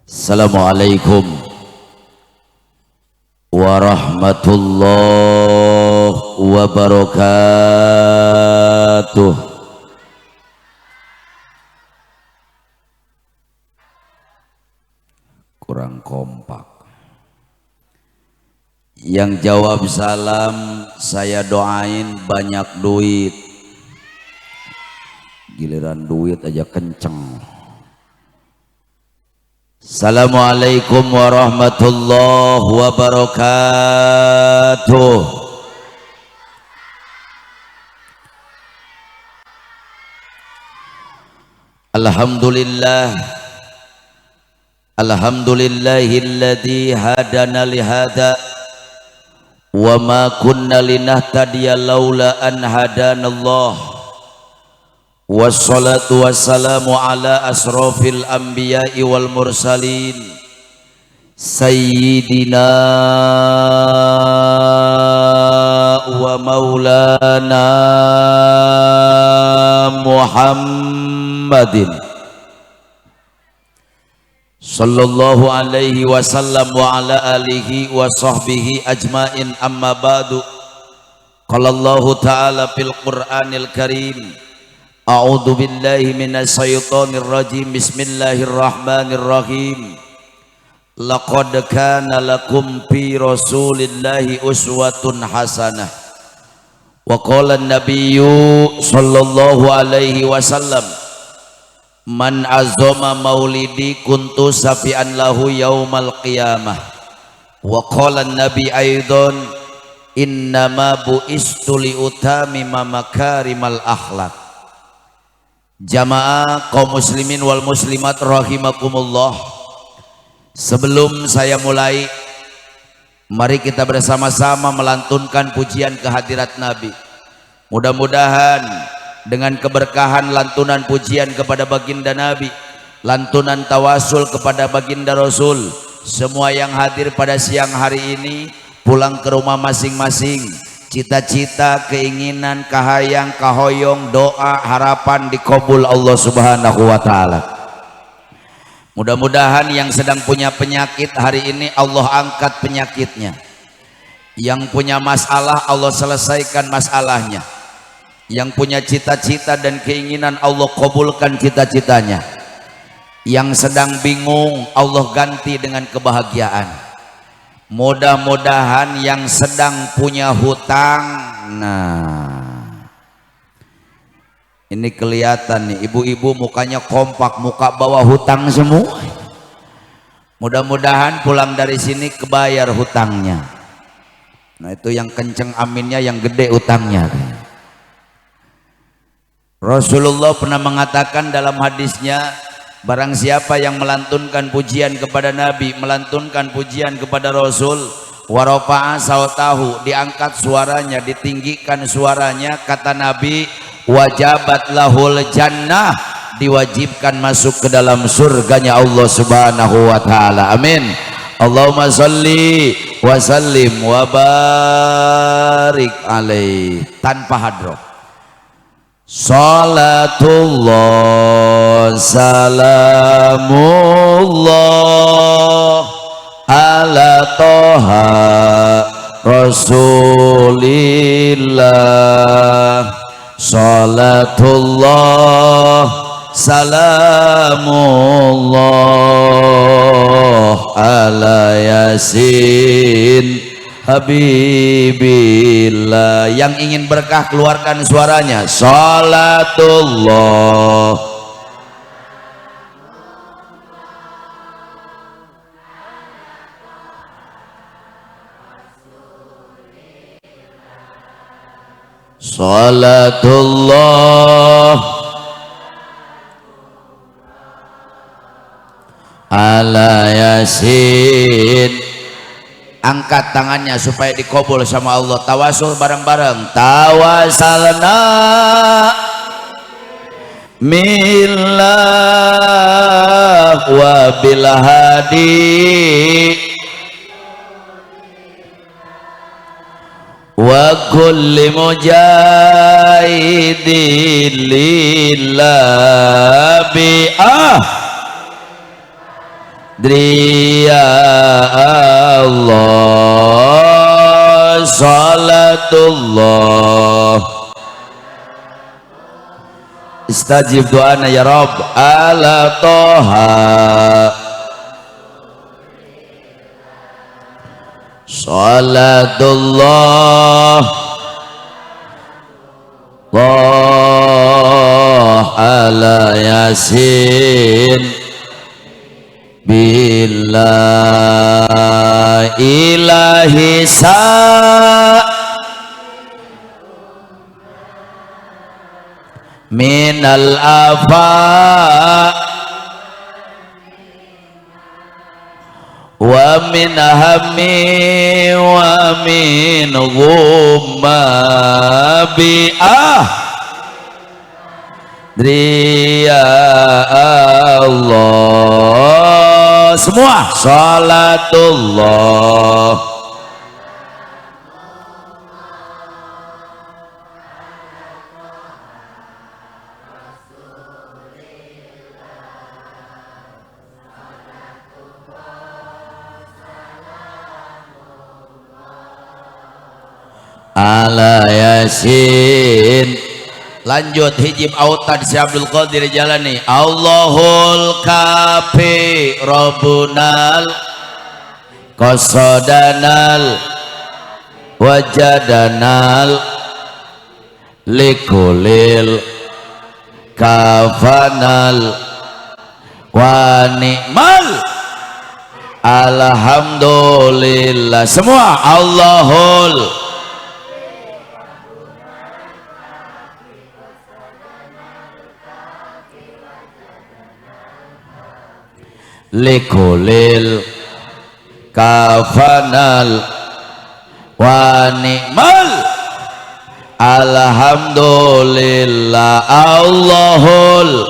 Assalamualaikum warahmatullahi wabarakatuh. Kurang kompak. Yang jawab salam saya doain banyak duit. Giliran duit aja kenceng. Assalamualaikum warahmatullahi wabarakatuh. Alhamdulillah, alhamdulillahilladzi hadana lihada wa ma kunna linahtadiya laula an hadanallah. Wassalatu wassalamu ala asrafil anbiya'i wal mursalin sayyidina wa maulana Muhammadin sallallahu alaihi wasallam wa ala alihi wa sahbihi ajmain, amma ba'du. Qala Allahu ta'ala fil Qur'anil Karim, a'udzu billahi minasy syaithanir rajim. Bismillahirrahmanirrahim. Laqad kana lakum fi rasulillahi uswatun hasanah. Wa qala an-nabiyyu sallallahu alaihi wasallam, man azama maulidi kuntu safi'an lahu yaumal qiyamah. Wa qala an-nabi aidan, innama bu'istu li utamima makarimal akhlaq. Jamaah kaum muslimin wal muslimat rahimakumullah, sebelum saya mulai, mari kita bersama-sama melantunkan pujian kehadirat Nabi. Mudah-mudahan dengan keberkahan lantunan pujian kepada baginda Nabi, lantunan tawasul kepada baginda Rasul, semua yang hadir pada siang hari ini pulang ke rumah masing-masing, cita-cita, keinginan, kahayang, kahoyong, doa, harapan dikabul Allah subhanahu wa ta'ala. Mudah-mudahan yang sedang punya penyakit hari ini Allah angkat penyakitnya. Yang punya masalah Allah selesaikan masalahnya. Yang punya cita-cita dan keinginan Allah kabulkan cita-citanya. Yang sedang bingung Allah ganti dengan kebahagiaan. Mudah-mudahan yang sedang punya hutang, nah ini kelihatan nih, ibu-ibu mukanya kompak, muka bawah hutang semua. Mudah-mudahan pulang dari sini kebayar hutangnya. Nah itu yang kenceng aminnya, yang gede hutangnya. Rasulullah pernah mengatakan dalam hadisnya, barang siapa yang melantunkan pujian kepada Nabi, melantunkan pujian kepada Rasul, warafa'a sautahu, diangkat suaranya, ditinggikan suaranya, kata Nabi, wajabat lahul jannah, diwajibkan masuk ke dalam surganya Allah subhanahu wa ta'ala. Amin. Allahumma salli wa sallim wa barik alaih. Tanpa hadroh. Salatullah salamullah ala toha rasulillah. Salatullah salamullah ala yasin Habibillah. Yang ingin berkah keluarkan suaranya. Salatullah Salatullah ala yasin. Angkat tangannya supaya dikabul sama Allah. Tawasul bareng-bareng. Tawasalna millah wa bil hadi wa kulli mujahidin lillah bi Driya Allah salatullah istajib doana ya Rabb ala toha salatullah ala yasin bila ilahi sa minal afa wa min hammi wa min ghumma bi'ah Driya Allah semua salatullah ala yasin. Lanjut hijib autad si Abdul Qadir Jalani Allahul kafi Rabbunal qasadanal wajadanal likulil kafanal wa ni'mal alhamdulillah semua Allahul likulil kafanal wa ni'mal alhamdulillah Allahul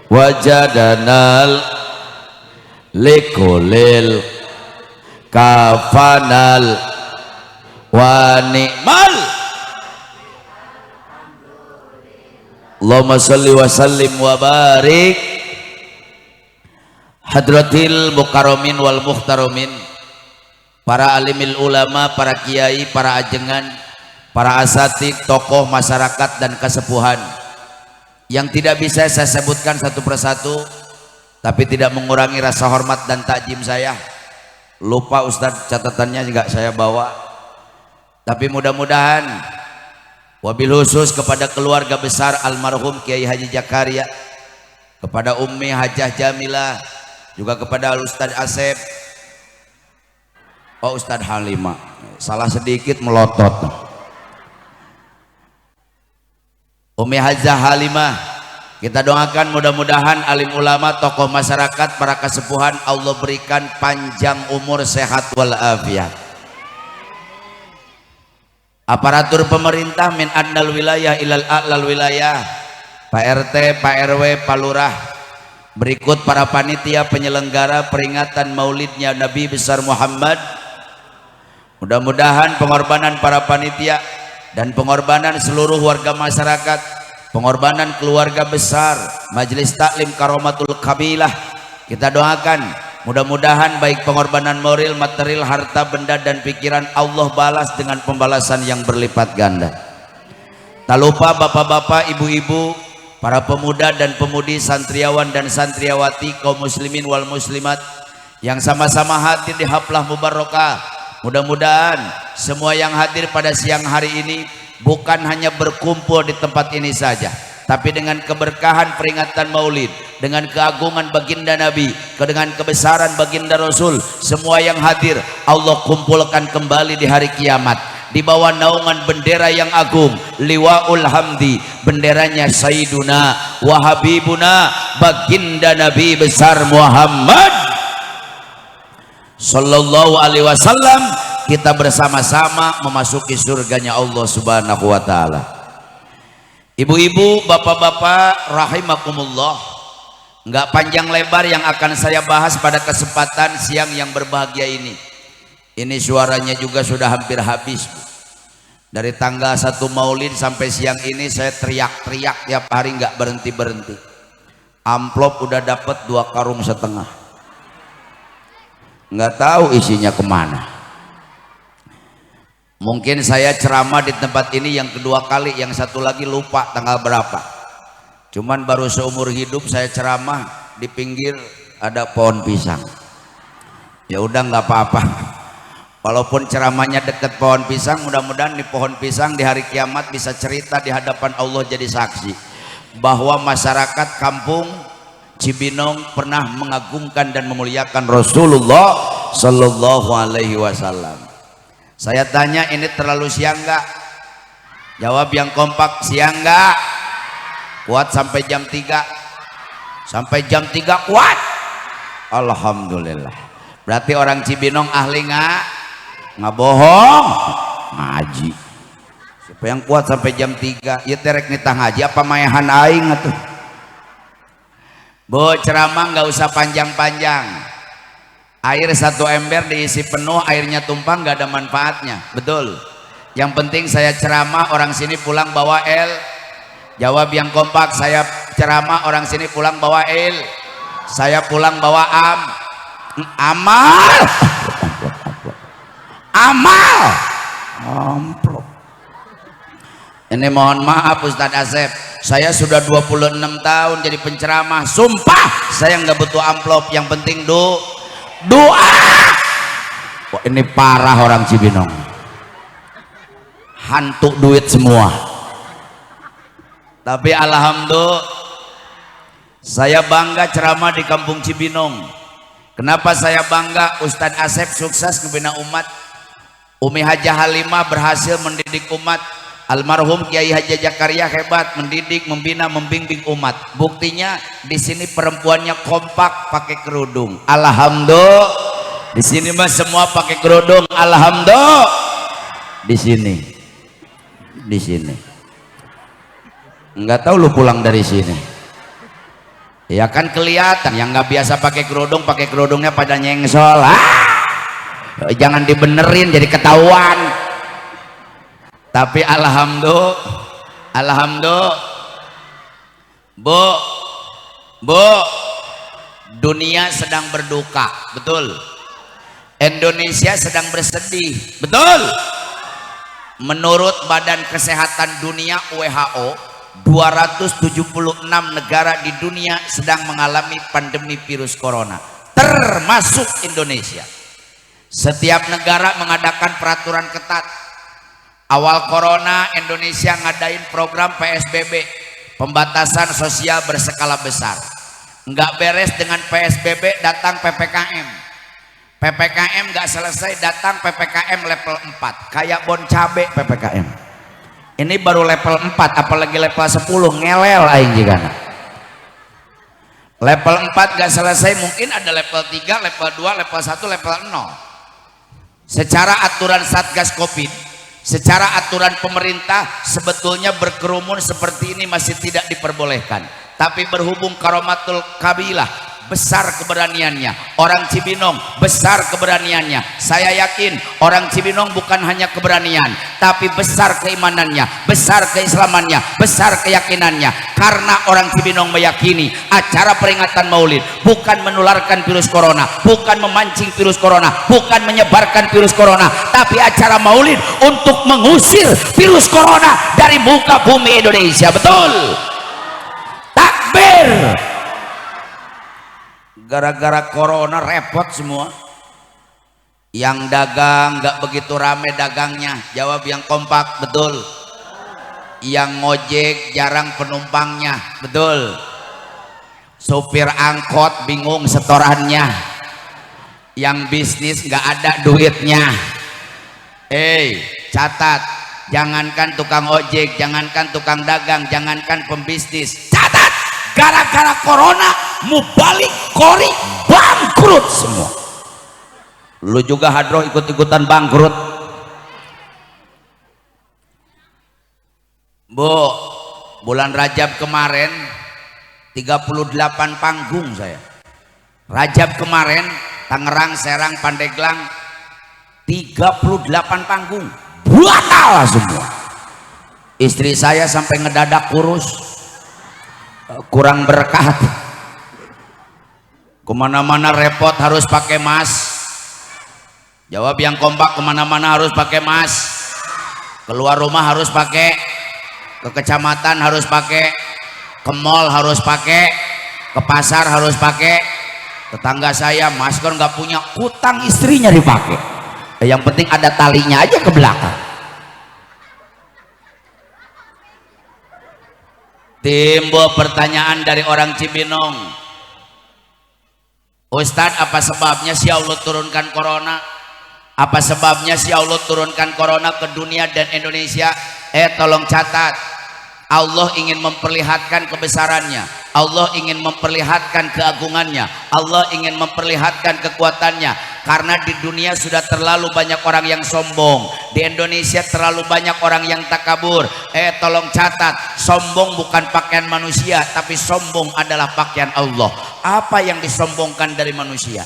wajadanal likulil kafanal wa ni'mal Allahumma salli wa sallim wa barik hadratil mukarramin wal muhtaramin para alimil ulama, para kiai, para ajengan, para asatid, tokoh masyarakat dan kesepuhan yang tidak bisa saya sebutkan satu persatu tapi tidak mengurangi rasa hormat dan takjim saya. Lupa Ustadz catatannya juga saya bawa, tapi mudah-mudahan wabil khusus kepada keluarga besar almarhum Kiai Haji Jakaria, kepada Ummi Hajah Jamilah, juga kepada Ustadz Asep, oh Ustadz Halimah, salah sedikit melotot. Ummi Hajah Halimah, kita doakan mudah-mudahan alim ulama, tokoh masyarakat, para kesepuhan Allah berikan panjang umur, sehat walafiat. Aparatur pemerintah min adnal wilayah ilal a'lal wilayah, Pak RT, Pak RW, Pak Lurah, berikut para panitia penyelenggara peringatan maulidnya Nabi besar Muhammad. Mudah-mudahan pengorbanan para panitia dan pengorbanan seluruh warga masyarakat, pengorbanan keluarga besar Majelis Taklim Karomatul Kabilah, kita doakan mudah-mudahan baik pengorbanan moral, material, harta, benda dan pikiran Allah balas dengan pembalasan yang berlipat ganda. Tak lupa bapak-bapak, ibu-ibu, para pemuda dan pemudi, santriawan dan santriawati, kaum muslimin wal muslimat yang sama-sama hadir di haflah mubarakah. Mudah-mudahan semua yang hadir pada siang hari ini bukan hanya berkumpul di tempat ini saja, tapi dengan keberkahan peringatan maulid, dengan keagungan baginda Nabi, dengan kebesaran baginda Rasul, semua yang hadir Allah kumpulkan kembali di hari kiamat di bawah naungan bendera yang agung, liwaul hamdi, benderanya Sayyiduna wa Habibuna baginda Nabi besar Muhammad sallallahu alaihi wasallam. Kita bersama-sama memasuki surganya Allah subhanahu wa ta'ala. Ibu-ibu, bapak-bapak rahimakumullah, nggak panjang lebar yang akan saya bahas pada kesempatan siang yang berbahagia ini. Ini suaranya juga sudah hampir habis. Dari tanggal 1 Maulid sampai siang ini saya teriak-teriak tiap hari nggak berhenti-berhenti. Amplop udah dapat 2,5 karung. Nggak tahu isinya kemana. Mungkin saya ceramah di tempat ini yang kedua kali, yang satu lagi lupa tanggal berapa. Cuman baru seumur hidup saya ceramah di pinggir ada pohon pisang. Ya udah nggak apa-apa. Walaupun ceramahnya dekat pohon pisang, mudah-mudahan di pohon pisang di hari kiamat bisa cerita di hadapan Allah jadi saksi bahwa masyarakat kampung Cibinong pernah mengagungkan dan memuliakan Rasulullah Sallallahu Alaihi Wasallam. Saya tanya, ini terlalu siang nggak? Jawab yang kompak, siang nggak? Kuat sampai jam 3. Sampai jam 3 kuat. Alhamdulillah. Berarti orang Cibinong ahli nggak bohong, ngaji. Siapa yang kuat sampai jam 3? Ya terek nitah ngaji apa mayahan aing atuh. Bu, ceramah nggak usah panjang-panjang. Air 1 ember diisi penuh, airnya tumpah nggak ada manfaatnya, betul. Yang penting saya ceramah, orang sini pulang bawa el. Jawab yang kompak, saya ceramah, orang sini pulang bawa el. Saya pulang bawa amal. Amal amplop. Ini mohon maaf Ustadz Asep, saya sudah 26 tahun jadi penceramah, sumpah saya nggak butuh amplop, yang penting doa. Wah, ini parah orang Cibinong, hantu duit semua. Tapi alhamdulillah saya bangga ceramah di kampung Cibinong. Kenapa saya bangga? Ustadz Asep sukses membina umat. Umi Hajah Halimah berhasil mendidik umat. Almarhum Kiai Haji Jakaria hebat mendidik, membina, membimbing umat. Buktinya di sini perempuannya kompak pakai kerudung. Alhamdulillah. Di sini mah semua pakai kerudung. Alhamdulillah. Di sini. Enggak tahu lu pulang dari sini. Ya kan kelihatan yang nggak biasa pakai kerudungnya pada nyengsol. Jangan dibenerin jadi ketahuan. Tapi alhamdulillah Bu, dunia sedang berduka, betul. Indonesia sedang bersedih, betul. Menurut Badan Kesehatan Dunia WHO, 276 negara di dunia sedang mengalami pandemi virus corona, termasuk Indonesia. Setiap negara mengadakan peraturan ketat. Awal corona Indonesia ngadain program PSBB, pembatasan sosial berskala besar. Nggak beres dengan PSBB, datang PPKM. PPKM nggak selesai, datang PPKM level 4, kayak bon cabe PPKM. Ini baru level 4, apalagi level 10 ngelel aing jigana. Level 4 nggak selesai, mungkin ada level 3, level 2, level 1, level 0. Secara aturan Satgas Covid, secara aturan pemerintah, sebetulnya berkerumun seperti ini masih tidak diperbolehkan. Tapi berhubung karomatul kabilah, besar keberaniannya, orang Cibinong besar keberaniannya. Saya yakin orang Cibinong bukan hanya keberanian, tapi besar keimanannya, besar keislamannya, besar keyakinannya. Karena orang Cibinong meyakini acara peringatan Maulid bukan menularkan virus corona, bukan memancing virus corona, bukan menyebarkan virus corona, tapi acara Maulid untuk mengusir virus corona dari muka bumi Indonesia. Betul. Takbir. Gara-gara corona repot semua. Yang dagang nggak begitu rame dagangnya. Jawab yang kompak, betul. Yang ngojek jarang penumpangnya, betul. Sopir angkot bingung setorannya. Yang bisnis nggak ada duitnya. Catat, jangankan tukang ojek, jangankan tukang dagang, jangankan pembisnis, catat, gara-gara corona mubalik kori bangkrut semua. Lu juga hadroh ikut-ikutan bangkrut. Bu, bulan Rajab kemarin 38 panggung saya. Rajab kemarin Tangerang, Serang, Pandeglang 38 panggung. batal semua. Istri saya sampai ngedadak kurus, kurang berkah, kemana-mana repot harus pakai mask. Jawab yang kompak, kemana-mana harus pakai mask, keluar rumah harus pakai, ke kecamatan harus pakai, ke mall harus pakai, ke pasar harus pakai. Tetangga saya masker nggak punya, utang istrinya dipakai. Yang penting ada talinya aja ke belakang. Timbul pertanyaan dari orang Cibinong, Ustadz, apa sebabnya si Allah turunkan corona? Apa sebabnya si Allah turunkan corona ke dunia dan Indonesia? Tolong catat, Allah ingin memperlihatkan kebesarannya, Allah ingin memperlihatkan keagungannya, Allah ingin memperlihatkan kekuatannya. Karena di dunia sudah terlalu banyak orang yang sombong, di Indonesia terlalu banyak orang yang takabur. Tolong catat, sombong bukan pakaian manusia, tapi sombong adalah pakaian Allah. Apa yang disombongkan dari manusia?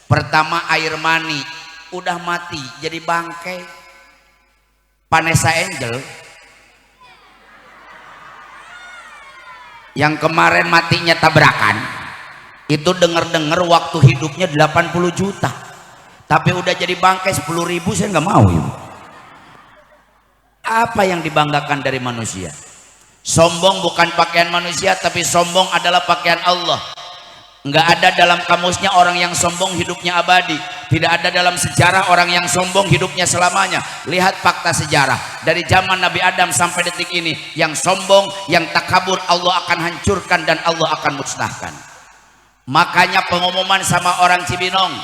Pertama, air mani udah mati jadi bangkai. Vanessa Angel yang kemarin matinya tabrakan itu denger-denger waktu hidupnya 80 juta, tapi udah jadi bangkai 10.000. Saya nggak mau ya. Apa yang dibanggakan dari manusia? Sombong bukan pakaian manusia, tapi sombong adalah pakaian Allah. Nggak ada dalam kamusnya orang yang sombong hidupnya abadi. Tidak ada dalam sejarah orang yang sombong hidupnya selamanya. Lihat fakta sejarah dari zaman Nabi Adam sampai detik ini, yang sombong, yang takabur Allah akan hancurkan dan Allah akan musnahkan. Makanya pengumuman sama orang Cibinong,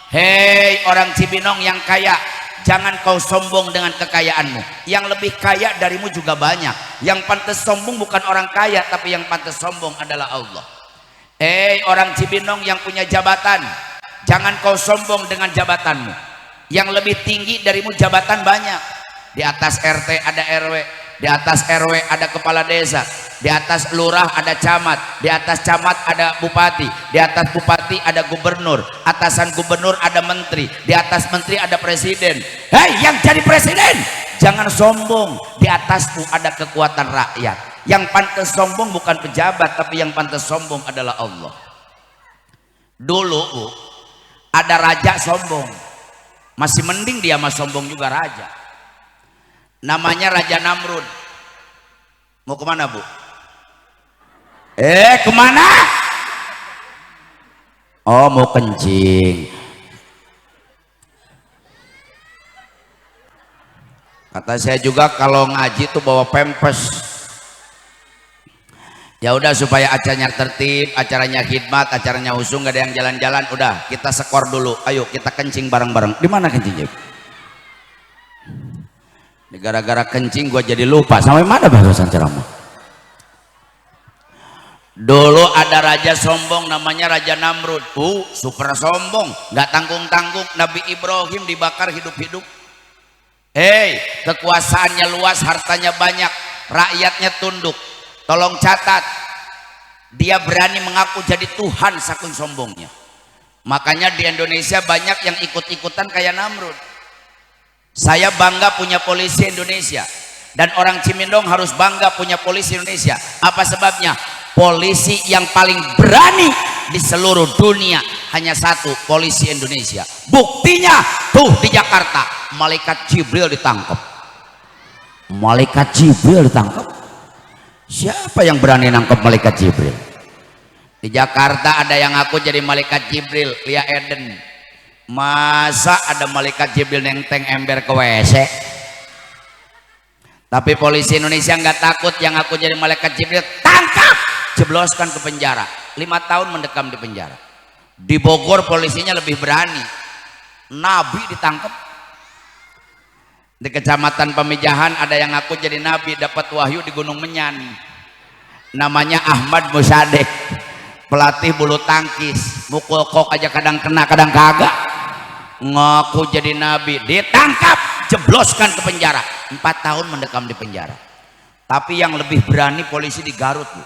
hei orang Cibinong yang kaya, jangan kau sombong dengan kekayaanmu. Yang lebih kaya darimu juga banyak. Yang pantas sombong bukan orang kaya, tapi yang pantas sombong adalah Allah. Orang Cibinong yang punya jabatan, jangan kau sombong dengan jabatanmu. Yang lebih tinggi darimu jabatan banyak. Di atas RT ada RW, di atas RW ada kepala desa, di atas lurah ada camat, di atas camat ada bupati, di atas bupati ada gubernur, atasan gubernur ada menteri, di atas menteri ada presiden. Hei yang jadi presiden, jangan sombong. Di atasmu ada kekuatan rakyat. Yang pantas sombong bukan pejabat, tapi yang pantas sombong adalah Allah. Dulu Bu, ada raja sombong, masih mending dia mah sombong juga raja. Namanya Raja Namrud. Mau kemana Bu? Kemana? Oh mau kencing. Kata saya juga kalau ngaji tuh bawa pempes. Ya udah supaya acaranya tertib, acaranya khidmat, acaranya usung, gak ada yang jalan-jalan. Udah kita skor dulu, ayo kita kencing bareng-bareng. Di mana kencingnya? Gara-gara kencing gua jadi lupa sampai mana bahasan ceramah. Dulu ada raja sombong namanya Raja Namrud. Super sombong, nggak tanggung-tanggung. Nabi Ibrahim dibakar hidup-hidup. Kekuasaannya luas, hartanya banyak, rakyatnya tunduk. Tolong catat, dia berani mengaku jadi Tuhan saking sombongnya. Makanya di Indonesia banyak yang ikut-ikutan kayak Namrud. Saya bangga punya polisi Indonesia, dan orang Cibinong harus bangga punya polisi Indonesia. Apa sebabnya? Polisi yang paling berani di seluruh dunia hanya satu, polisi Indonesia. Buktinya tuh di Jakarta, malaikat Jibril ditangkap. Malaikat Jibril ditangkap. Siapa yang berani nangkep malaikat Jibril? Di Jakarta ada yang ngaku jadi malaikat Jibril, Lia Eden. Masa ada malaikat Jibril nenteng ember ke WC? Tapi polisi Indonesia nggak takut, yang ngaku jadi malaikat Jibril tangkap, jebloskan ke penjara. 5 tahun mendekam di penjara. Di Bogor polisinya lebih berani, Nabi ditangkap. Di Kecamatan Pamijahan ada yang ngaku jadi nabi, dapat wahyu di Gunung Menyan. Namanya Ahmad Musadek, pelatih bulu tangkis, mukul kok aja kadang kena kadang kagak. Ngaku jadi nabi, ditangkap, jebloskan ke penjara. 4 tahun mendekam di penjara. Tapi yang lebih berani polisi di Garut Bu.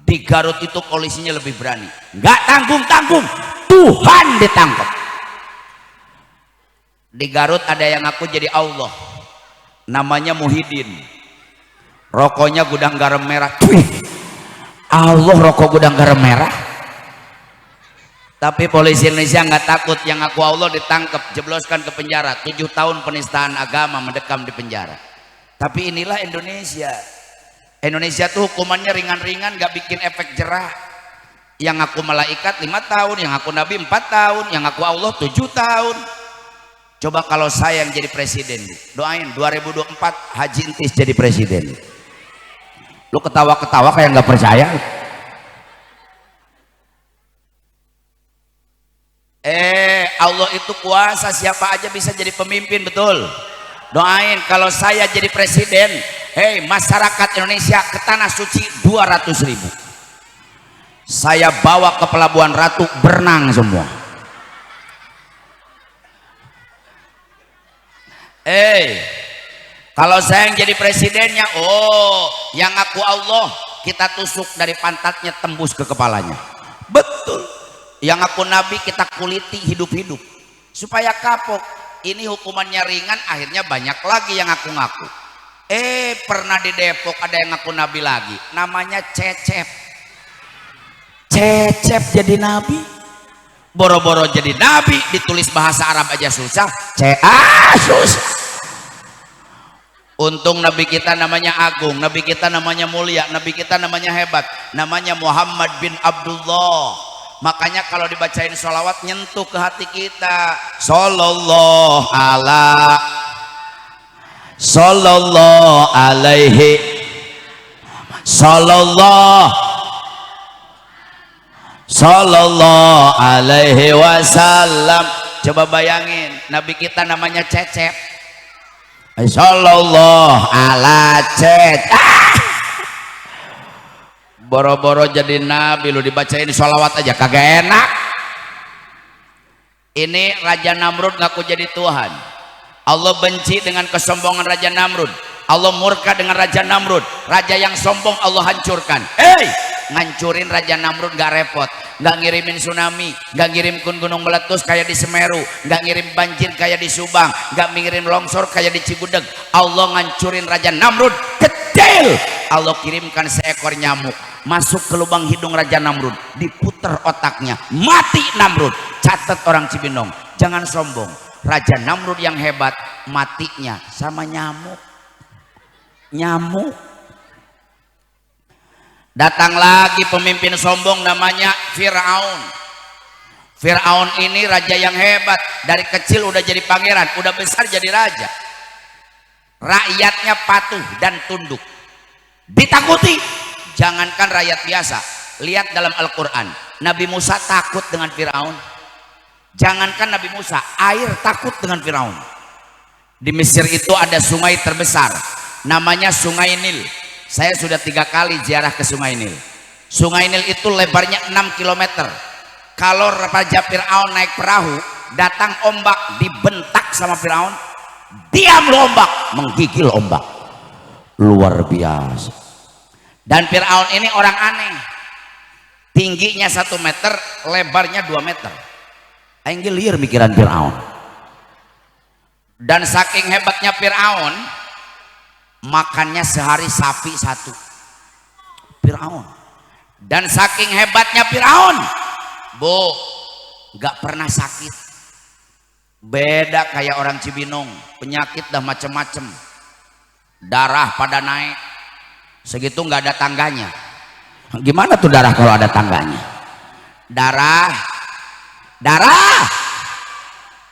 Di Garut itu polisinya lebih berani, nggak tanggung-tanggung, Tuhan ditangkap. Di Garut ada yang ngaku jadi Allah, namanya Muhyiddin, rokoknya gudang garam merah. Wih, Allah, rokok gudang garam merah. Tapi polisi Indonesia nggak takut, yang aku Allah ditangkap, jebloskan ke penjara 7 tahun penistaan agama, mendekam di penjara. Tapi inilah Indonesia. Indonesia tuh hukumannya ringan-ringan, nggak bikin efek jerah. Yang aku malaikat 5 tahun, yang aku nabi 4 tahun, yang aku Allah 7 tahun. Coba kalau saya yang jadi presiden, doain 2024 Haji Entis jadi presiden. Lu ketawa-ketawa kayak nggak percaya. Allah itu kuasa, siapa aja bisa jadi pemimpin, betul. Doain kalau saya jadi presiden, masyarakat Indonesia ke tanah suci 200.000. Saya bawa ke Pelabuhan Ratu, berenang semua. Kalau saya yang jadi presidennya, yang aku Allah, kita tusuk dari pantatnya tembus ke kepalanya. Betul. Yang aku nabi kita kuliti hidup-hidup supaya kapok. Ini hukumannya ringan, akhirnya banyak lagi yang aku ngaku. Pernah di Depok ada yang ngaku nabi lagi, namanya Cecep. Cecep jadi nabi, boro-boro jadi nabi, ditulis bahasa Arab aja susah. Susah. Untung nabi kita namanya agung, nabi kita namanya mulia, nabi kita namanya hebat, namanya Muhammad bin Abdullah. Makanya kalau dibacain sholawat nyentuh ke hati kita. Sallallahu alaihi sallallahu alaihi wasallam. Coba bayangin, nabi kita namanya Cecep. Sallallahu ala Cecep. Boro-boro jadi nabi lu dibacain sholawat aja kagak enak. Ini Raja Namrud ngaku jadi Tuhan. Allah benci dengan kesombongan Raja Namrud. Allah murka dengan Raja Namrud. Raja yang sombong Allah hancurkan. Ngancurin Raja Namrud gak repot, gak ngirimin tsunami, gak ngirim gunung meletus kayak di Semeru, gak ngirim banjir kayak di Subang, gak ngirim longsor kayak di Cigudeg. Allah ngancurin Raja Namrud kecil. Allah kirimkan seekor nyamuk masuk ke lubang hidung Raja Namrud, diputer otaknya, mati Namrud. Catat orang Cibinong, jangan sombong. Raja Namrud yang hebat matinya sama nyamuk. Datang lagi pemimpin sombong namanya Fir'aun. Fir'aun ini raja yang hebat, dari kecil udah jadi pangeran, udah besar jadi raja. Rakyatnya patuh dan tunduk, ditakuti. Jangankan rakyat biasa, lihat dalam Al-Quran, Nabi Musa takut dengan Fir'aun. Jangankan Nabi Musa, air takut dengan Fir'aun. Di Mesir itu ada sungai terbesar, namanya Sungai Nil. Saya sudah 3 kali ziarah ke Sungai Nil. Sungai Nil itu lebarnya 6 km. Kalau Raja Fir'aun naik perahu, datang ombak, dibentak sama Fir'aun, diam lu ombak, menggigil ombak. Luar biasa. Dan Fir'aun ini orang aneh, tingginya 1 meter, lebarnya 2 meter. Aing liar mikiran Fir'aun. Dan saking hebatnya Fir'aun, makannya sehari sapi 1. Fir'aun. Dan saking hebatnya Fir'aun, gak pernah sakit. Beda kayak orang Cibinong, penyakit dah macem-macem, darah pada naik, segitu nggak ada tangganya. Gimana tuh darah kalau ada tangganya? Darah.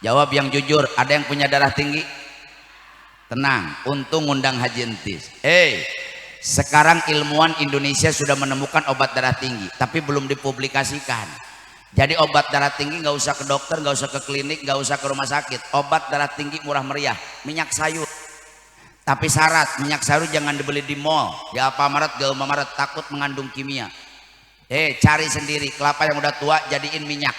Jawab yang jujur, ada yang punya darah tinggi? Tenang, untung ngundang Haji Entis. Sekarang ilmuwan Indonesia sudah menemukan obat darah tinggi, tapi belum dipublikasikan. Jadi obat darah tinggi nggak usah ke dokter, nggak usah ke klinik, nggak usah ke rumah sakit. Obat darah tinggi murah meriah, minyak sayur. Tapi syarat, minyak sayur jangan dibeli di mall, di Alfamart, di Alfamart, takut mengandung kimia. Cari sendiri kelapa yang udah tua, jadiin minyak.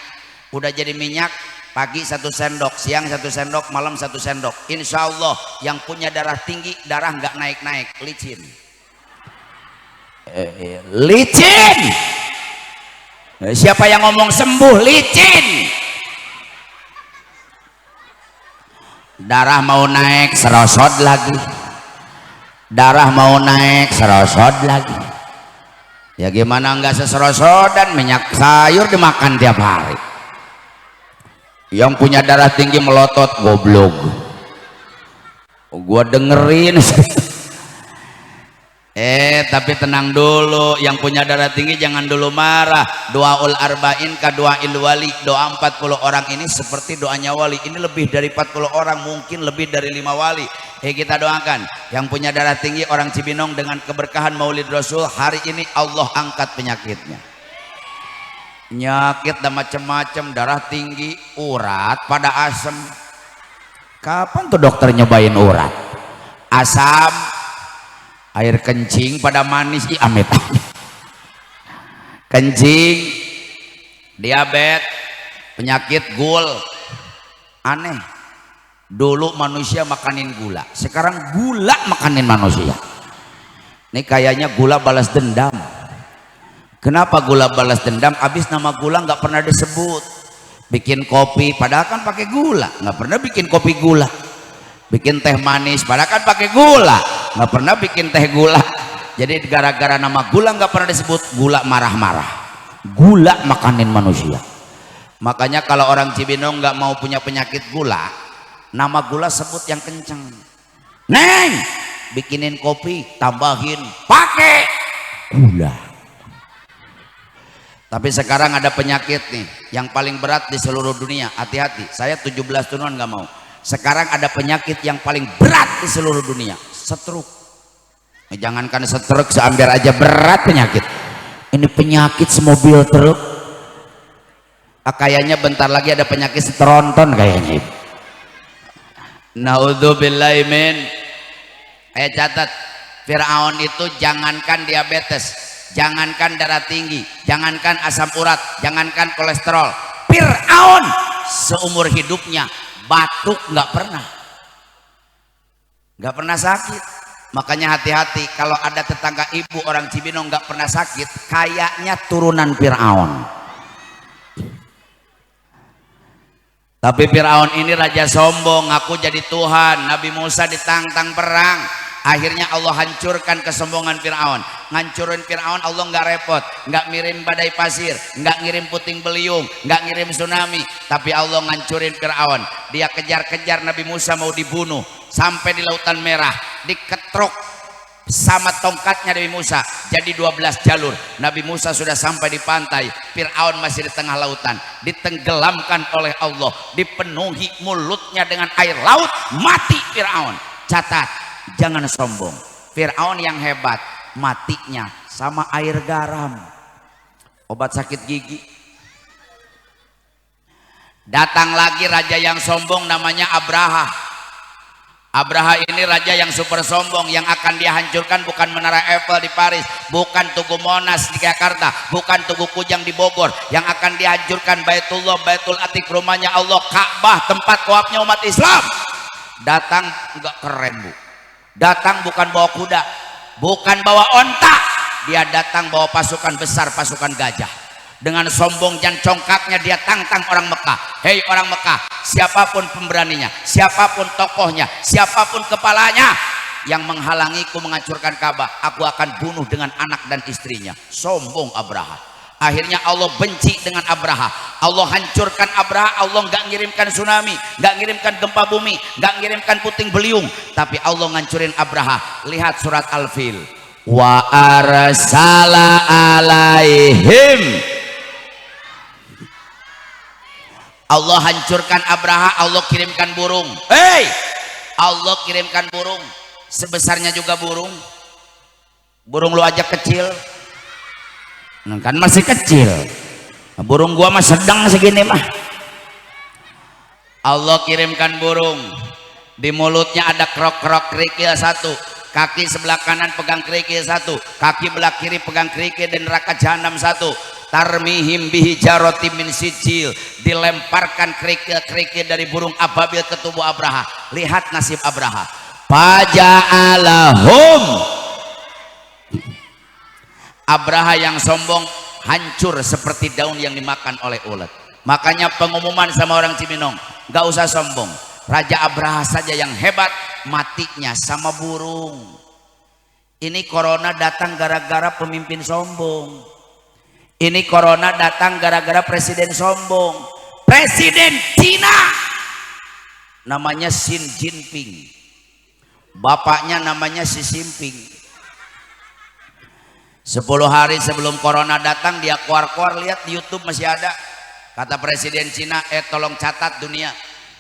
Udah jadi minyak, pagi 1 sendok, siang 1 sendok, malam 1 sendok. Insya Allah yang punya darah tinggi, darah nggak naik-naik, licin. Licin. Siapa yang ngomong sembuh? Licin. Darah mau naik, serosot lagi. darah mau naik serosot lagi. Ya gimana enggak seserosodan, minyak sayur dimakan tiap hari. Yang punya darah tinggi melotot, goblok. Gua dengerin. Tapi tenang dulu, yang punya darah tinggi jangan dulu marah. Doaul arba'in ka doail wali, doa 40 orang ini seperti doanya wali. Ini lebih dari 40 orang, mungkin lebih dari 5 wali. Kita doakan yang punya darah tinggi orang Cibinong dengan keberkahan Maulid Rasul hari ini Allah angkat penyakitnya. Penyakit dan macam-macam, darah tinggi, urat pada asam. Kapan tuh dokter nyobain urat? Asam, air kencing pada manis, amit. Kencing, diabetes, penyakit gul. Aneh. Dulu manusia makanin gula, sekarang gula makanin manusia. Ini kayaknya gula balas dendam. Kenapa gula balas dendam? Habis nama gula nggak pernah disebut. Bikin kopi padahal kan pakai gula, nggak pernah bikin kopi gula. Bikin teh manis padahal kan pakai gula, nggak pernah bikin teh gula. Jadi gara-gara nama gula nggak pernah disebut, gula marah-marah. Gula makanin manusia. Makanya kalau orang Cibinong nggak mau punya penyakit gula, nama gula sebut yang kenceng. Neng, bikinin kopi, tambahin pakai gula. Tapi sekarang ada penyakit nih yang paling berat di seluruh dunia. Hati-hati, saya 17 turunan nggak mau. Sekarang ada penyakit yang paling berat di seluruh dunia, stroke. Jangankan stroke, seambil aja berat penyakit. Ini penyakit semobil truk. Kayaknya bentar lagi ada penyakit setronton kayaknya. Naudzubillahi min. Catat, Fir'aun itu jangankan diabetes, jangankan darah tinggi, jangankan asam urat, jangankan kolesterol. Fir'aun seumur hidupnya batuk nggak pernah sakit. Makanya hati-hati kalau ada tetangga ibu orang Cibinong nggak pernah sakit, kayaknya turunan Fir'aun. Tapi Fir'aun ini raja sombong, ngaku jadi Tuhan. Nabi Musa ditantang perang, akhirnya Allah hancurkan kesombongan Fir'aun. Ngancurin Fir'aun Allah nggak repot, nggak ngirim badai pasir, nggak ngirim puting beliung, nggak ngirim tsunami, tapi Allah ngancurin Fir'aun. Dia kejar-kejar Nabi Musa mau dibunuh, sampai di Lautan Merah, diketrok sama tongkatnya Nabi Musa jadi 12 jalur. Nabi Musa sudah sampai di pantai, Fir'aun masih di tengah lautan, ditenggelamkan oleh Allah, dipenuhi mulutnya dengan air laut, mati Fir'aun. Catat, jangan sombong. Fir'aun yang hebat, matinya sama air garam, obat sakit gigi. Datang lagi raja yang sombong namanya Abraha. Abraha ini raja yang super sombong, yang akan dia hancurkan bukan Menara Eiffel di Paris, bukan Tugu Monas di Jakarta, bukan Tugu Kujang di Bogor. Yang akan dihancurkan Baitullah, Baitul Atiq, rumahnya Allah, Ka'bah, tempat tawafnya umat Islam. Datang enggak keren, Bu. Datang bukan bawa kuda, bukan bawa onta, dia datang bawa pasukan besar, pasukan gajah. Dengan sombong dan congkaknya dia tantang orang Mekah. Hei orang Mekah, siapapun pemberaninya, siapapun tokohnya, siapapun kepalanya yang menghalangiku menghancurkan Ka'bah, aku akan bunuh dengan anak dan istrinya. Sombong Abraha. Akhirnya Allah benci dengan Abraha. Allah hancurkan Abraha. Allah nggak ngirimkan tsunami, nggak ngirimkan gempa bumi, nggak ngirimkan puting beliung, tapi Allah ngancurin Abraha. Lihat surat Al-Fil. Wa arsala alaihim. Allah hancurkan Abraha, Allah kirimkan burung. Hei, Allah kirimkan burung, sebesarnya juga burung. Burung lu aja kecil, kan masih kecil. Burung gua mah sedang segini mah. Allah kirimkan burung, di mulutnya ada krok-krok kerikil satu, kaki sebelah kanan pegang kerikil satu, kaki belah kiri pegang kerikil dan neraka jahanam satu. Tarmihim bihi jaroti min sijil, dilemparkan kerikil-kerikil dari burung ababil ke tubuh Abraha. Lihat nasib Abraha. Faja'alahum. Abraha yang sombong hancur seperti daun yang dimakan oleh ulet. Makanya pengumuman sama orang Cibinong, gak usah sombong. Raja Abraha saja yang hebat, matinya sama burung. Ini corona datang gara-gara pemimpin sombong. Ini corona datang gara-gara presiden sombong. Presiden Cina namanya Xi Jinping, bapaknya namanya Xi Jinping. 10 hari sebelum corona datang dia keluar-keluar, lihat di YouTube masih ada. Kata presiden Cina, tolong catat dunia,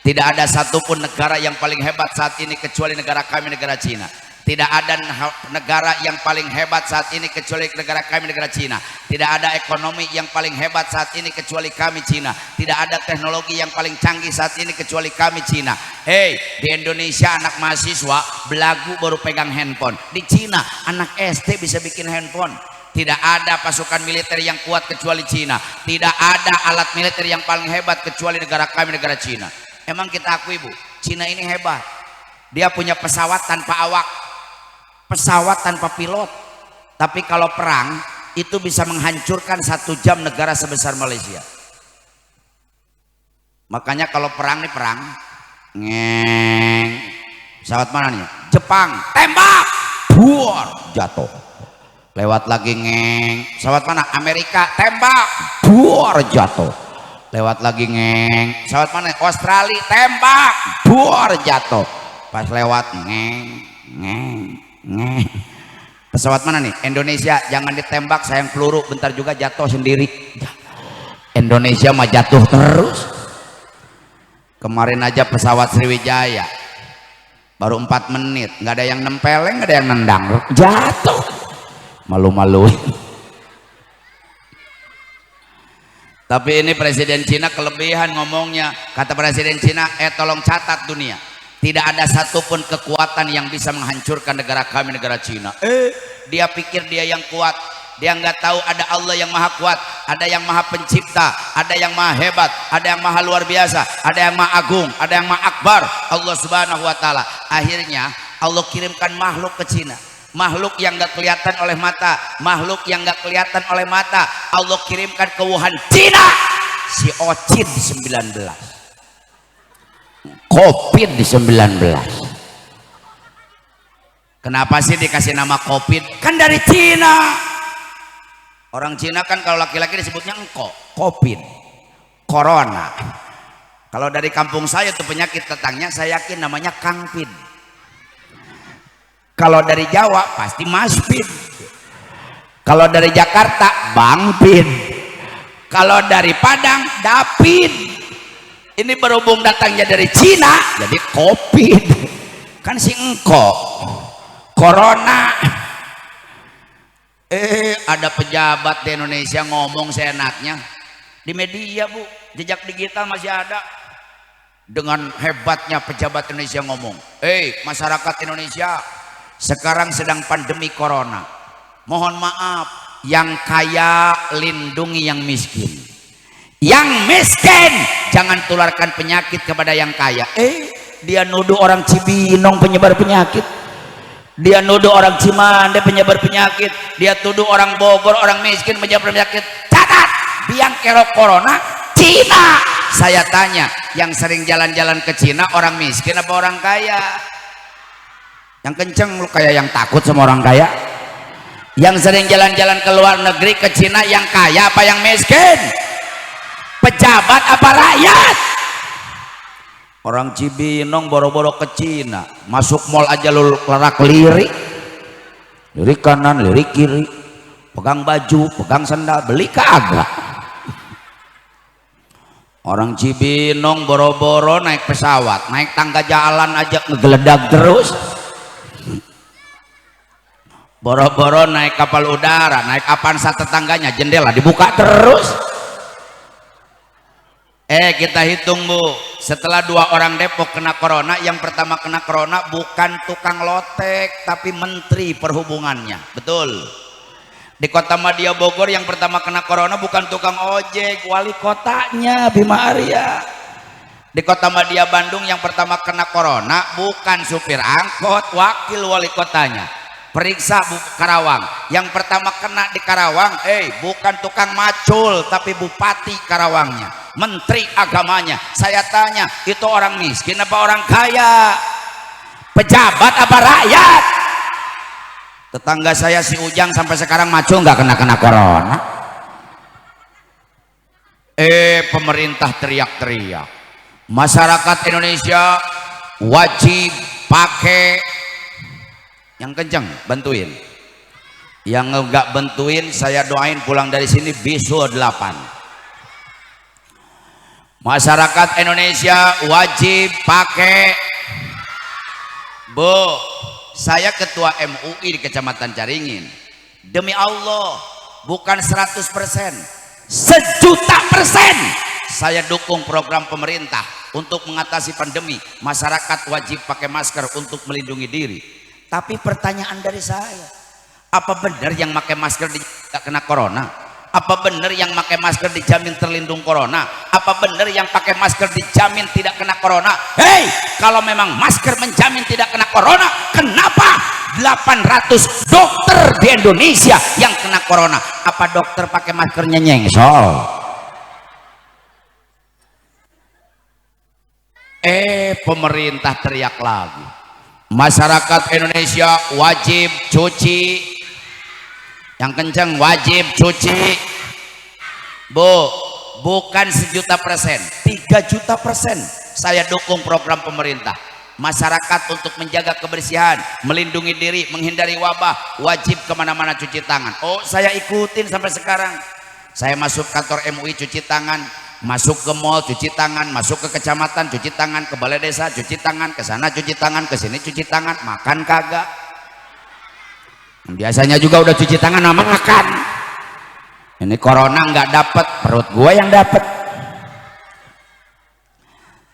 tidak ada satupun negara yang paling hebat saat ini kecuali negara kami, negara Cina. Tidak ada negara yang paling hebat saat ini kecuali negara kami, negara Cina. Tidak ada ekonomi yang paling hebat saat ini kecuali kami, Cina. Tidak ada teknologi yang paling canggih saat ini kecuali kami, Cina. Hei, di Indonesia anak mahasiswa belagu baru pegang handphone. Di Cina anak SD bisa bikin handphone. Tidak ada pasukan militer yang kuat kecuali Cina. Tidak ada alat militer yang paling hebat kecuali negara kami, negara Cina. Emang kita akui, Bu, Cina ini hebat. Dia punya pesawat tanpa awak, pesawat tanpa pilot. Tapi kalau perang itu bisa menghancurkan 1 jam negara sebesar Malaysia. Makanya kalau perang nih, perang ngeng, pesawat mana nih? Jepang, tembak, buar, jatuh. Lewat lagi ngeng, pesawat mana? Amerika, tembak, buar, jatuh. Lewat lagi ngeng, pesawat mana? Australia, tembak, buar, jatuh. Pas lewat ngeng, ngeng, ngeng. Pesawat mana nih? Indonesia, jangan ditembak, sayang peluru, bentar juga jatuh sendiri. Indonesia mah jatuh terus. Kemarin aja pesawat Sriwijaya baru 4 menit, nggak ada yang nempeleng, nggak ada yang nendang, jatuh. Malu-maluin. Tapi ini presiden Cina kelebihan ngomongnya. Kata presiden Cina, tolong catat dunia, tidak ada satupun kekuatan yang bisa menghancurkan negara kami, negara Cina. Dia pikir dia yang kuat. Dia nggak tahu ada Allah yang maha kuat, ada yang maha pencipta, ada yang maha hebat, ada yang maha luar biasa, ada yang maha agung, ada yang maha akbar, Allah subhanahu wa ta'ala. Akhirnya Allah kirimkan makhluk ke Cina, makhluk yang nggak kelihatan oleh mata, makhluk yang nggak kelihatan oleh mata. Allah kirimkan ke Wuhan, Cina, si Ocin 19, COVID-19. Kenapa sih dikasih nama COVID? Kan dari Cina. Orang Cina kan kalau laki-laki disebutnya engko, COVID, corona. Kalau dari kampung saya tuh penyakit tetangnya, saya yakin namanya Kangpin. Kalau dari Jawa pasti Maspin. Kalau dari Jakarta Bangpin. Kalau dari Padang Dapin. Ini berhubung datangnya dari Cina, jadi COVID. Kan si engko, corona. Ada pejabat di Indonesia ngomong seenaknya di media, Bu, jejak digital masih ada. Dengan hebatnya pejabat Indonesia ngomong, masyarakat Indonesia sekarang sedang pandemi corona, mohon maaf, yang kaya lindungi yang miskin, yang miskin jangan tularkan penyakit kepada yang kaya. Dia nuduh orang Cibinong penyebar penyakit, dia nuduh orang Cimande penyebar penyakit, dia tuduh orang Bogor orang miskin penyebar penyakit. Catat, biang kerok corona Cina. Saya tanya, yang sering jalan-jalan ke Cina orang miskin apa orang kaya? Yang kenceng lu kayak yang takut sama orang kaya. Yang sering jalan-jalan ke luar negeri ke Cina yang kaya apa yang miskin? Pejabat apa rakyat? Orang Cibinong boro-boro ke Cina, masuk mall aja lu lerak lirik, lirik kanan, lirik kiri, pegang baju, pegang sandal, beli kagak. Orang Cibinong boro-boro naik pesawat, naik tangga jalan aja ngegeledak terus. Boro-boro naik kapal udara, naik Avanza tetangganya, jendela dibuka terus. Kita hitung, Bu, setelah 2 orang Depok kena corona, yang pertama kena corona bukan tukang lotek tapi menteri perhubungannya. Betul. Di kota Madia Bogor yang pertama kena corona bukan tukang ojek, wali kotanya Bima Arya. Di kota Madia Bandung yang pertama kena corona bukan supir angkot, wakil wali kotanya. Periksa Karawang, yang pertama kena di Karawang bukan tukang macul tapi bupati Karawangnya, menteri agamanya. Saya tanya, itu orang miskin apa orang kaya? Pejabat apa rakyat? Tetangga saya si Ujang sampai sekarang maco nggak kena corona. Pemerintah teriak-teriak, masyarakat Indonesia wajib pakai, yang kenceng bantuin, yang nggak bantuin saya doain pulang dari sini bisul 8. Masyarakat Indonesia wajib pakai. Bu, saya ketua MUI di Kecamatan Caringin, demi Allah bukan 100%, 1.000.000% saya dukung program pemerintah untuk mengatasi pandemi. Masyarakat wajib pakai masker untuk melindungi diri. Tapi pertanyaan dari saya, apa benar yang pakai masker tidak kena corona? Apa benar yang pakai masker dijamin terlindung corona? Apa benar yang pakai masker dijamin tidak kena corona? Hei, kalau memang masker menjamin tidak kena corona, kenapa 800 dokter di Indonesia yang kena corona? Apa dokter pakai maskernya nyengsol? Pemerintah teriak lagi, masyarakat Indonesia wajib cuci, yang kencang wajib cuci. Bu, bukan 1.000.000%, 3.000.000% saya dukung program pemerintah. Masyarakat untuk menjaga kebersihan, melindungi diri, menghindari wabah, wajib kemana-mana cuci tangan. Oh, saya ikutin sampai sekarang. Saya masuk kantor MUI cuci tangan, masuk ke mall cuci tangan, masuk ke kecamatan cuci tangan, ke balai desa cuci tangan, ke sana cuci tangan, ke sini cuci tangan. Makan kagak, biasanya juga udah cuci tangan sama makan. Ini corona nggak dapet, perut gue yang dapet.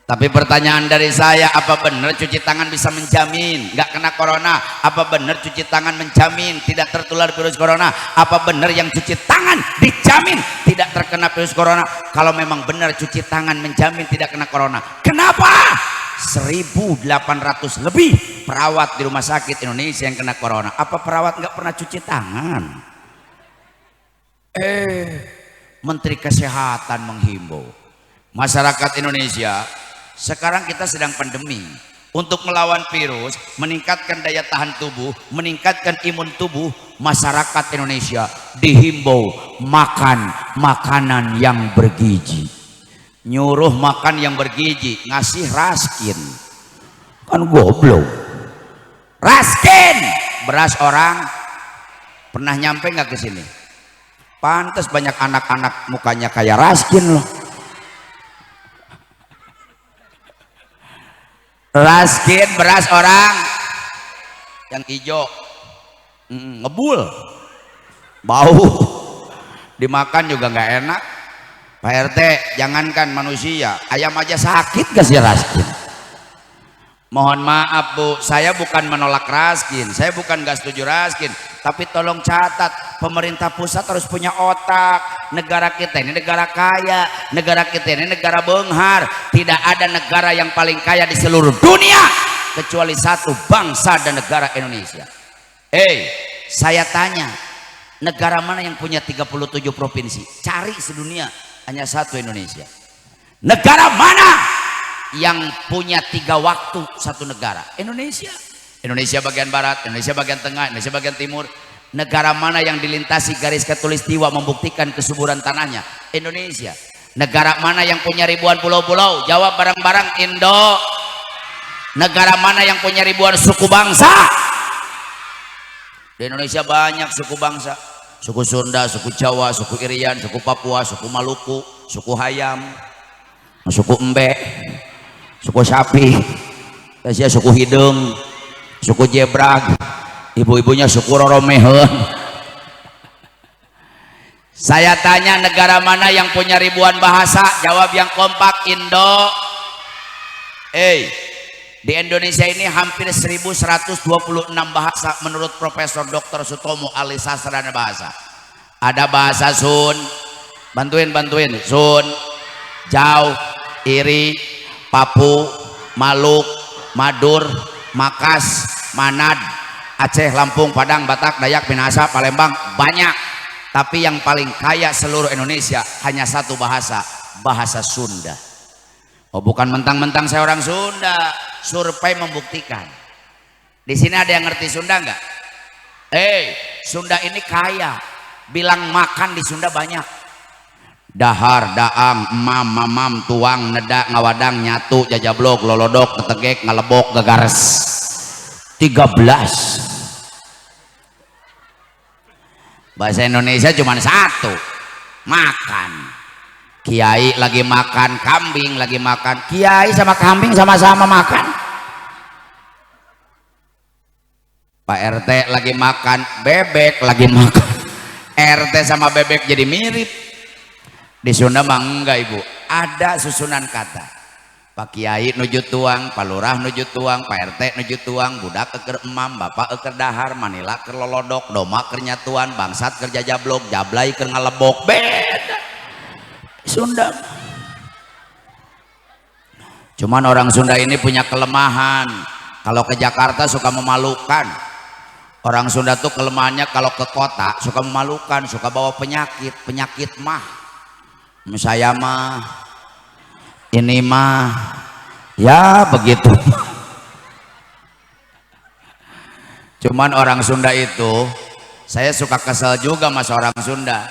Tapi pertanyaan dari saya, apa benar cuci tangan bisa menjamin nggak kena corona? Apa benar cuci tangan menjamin tidak tertular virus corona? Apa benar yang cuci tangan dijamin tidak terkena virus corona? Kalau memang benar cuci tangan menjamin tidak kena corona, kenapa 1.800 lebih perawat di rumah sakit Indonesia yang kena corona? Apa perawat nggak pernah cuci tangan? Menteri Kesehatan menghimbau masyarakat Indonesia, sekarang kita sedang pandemi. Untuk melawan virus, meningkatkan daya tahan tubuh, meningkatkan imun tubuh, masyarakat Indonesia dihimbau makan makanan yang bergizi. Nyuruh makan yang bergizi, ngasih raskin, kan goblok. Raskin beras orang. Pernah nyampe nggak ke sini? Pantes banyak anak-anak mukanya kayak raskin loh. Raskin beras orang yang hijau, ngebul, bau, dimakan juga nggak enak. Pak RT, jangankan manusia, ayam aja sakit kasih raskin. Mohon maaf Bu, saya bukan menolak raskin, saya bukan nggak setuju raskin, tapi tolong catat, pemerintah pusat harus punya otak. Negara kita ini negara kaya, negara kita ini negara benghar. Tidak ada negara yang paling kaya di seluruh dunia kecuali satu, bangsa dan negara Indonesia. Saya tanya, negara mana yang punya 37 provinsi? Cari sedunia, hanya satu, Indonesia. Negara mana yang punya 3 waktu satu negara? Indonesia. Indonesia bagian barat, Indonesia bagian tengah, Indonesia bagian timur. Negara mana yang dilintasi garis khatulistiwa membuktikan kesuburan tanahnya? Indonesia. Negara mana yang punya ribuan pulau-pulau? Jawab bareng-bareng, Indo. Negara mana yang punya ribuan suku bangsa? Di Indonesia banyak suku bangsa. Suku Sunda, suku Jawa, suku Irian, suku Papua, suku Maluku, suku Hayam, suku Embe, suku Sapi, suku Hidung, suku Jebrag, ibu-ibunya suku Roromehun. Saya tanya, negara mana yang punya ribuan bahasa? Jawab yang kompak, Indo. Di Indonesia ini hampir 1126 bahasa menurut Profesor Dr. Sutomo ahli sastra dan bahasa. Ada bahasa Sun, bantuin Sun, Jaw, Iri, Papu, Maluk, Madur, Makas, Manad, Aceh, Lampung, Padang, Batak, Dayak, Minahasa, Palembang, banyak. Tapi yang paling kaya seluruh Indonesia hanya satu bahasa, bahasa Sunda. Oh, bukan mentang-mentang saya orang Sunda, survei membuktikan. Di sini ada yang ngerti Sunda nggak? Sunda ini kaya, bilang makan di Sunda banyak. Dahar, daang, emam, mamam, tuang, nedak, ngawadang, nyatu, jajablok, lolodok, ketegek, ngalebok, gagares. 13. Bahasa Indonesia cuma satu, makan. Kiai lagi makan, kambing lagi makan. Kiai sama kambing sama-sama makan. Pak RT lagi makan, bebek lagi makan. RT sama bebek jadi mirip. Di Sunda mah enggak ibu, ada susunan kata. Pak Kiai nuju tuang, Pak Lurah nuju tuang, Pak RT nuju tuang, budak eker emam, bapak eker dahar, manila ker lolodok, doma ker nyatuan, bangsat kerja jablok, jablay ker ngalebok. Beda Sunda. Cuman orang Sunda ini punya kelemahan, kalau ke Jakarta suka memalukan. Orang Sunda tuh kelemahannya kalau ke kota suka memalukan, suka bawa penyakit mah. Saya mah ini mah ya begitu. Cuman orang Sunda itu saya suka kesel juga mas orang Sunda.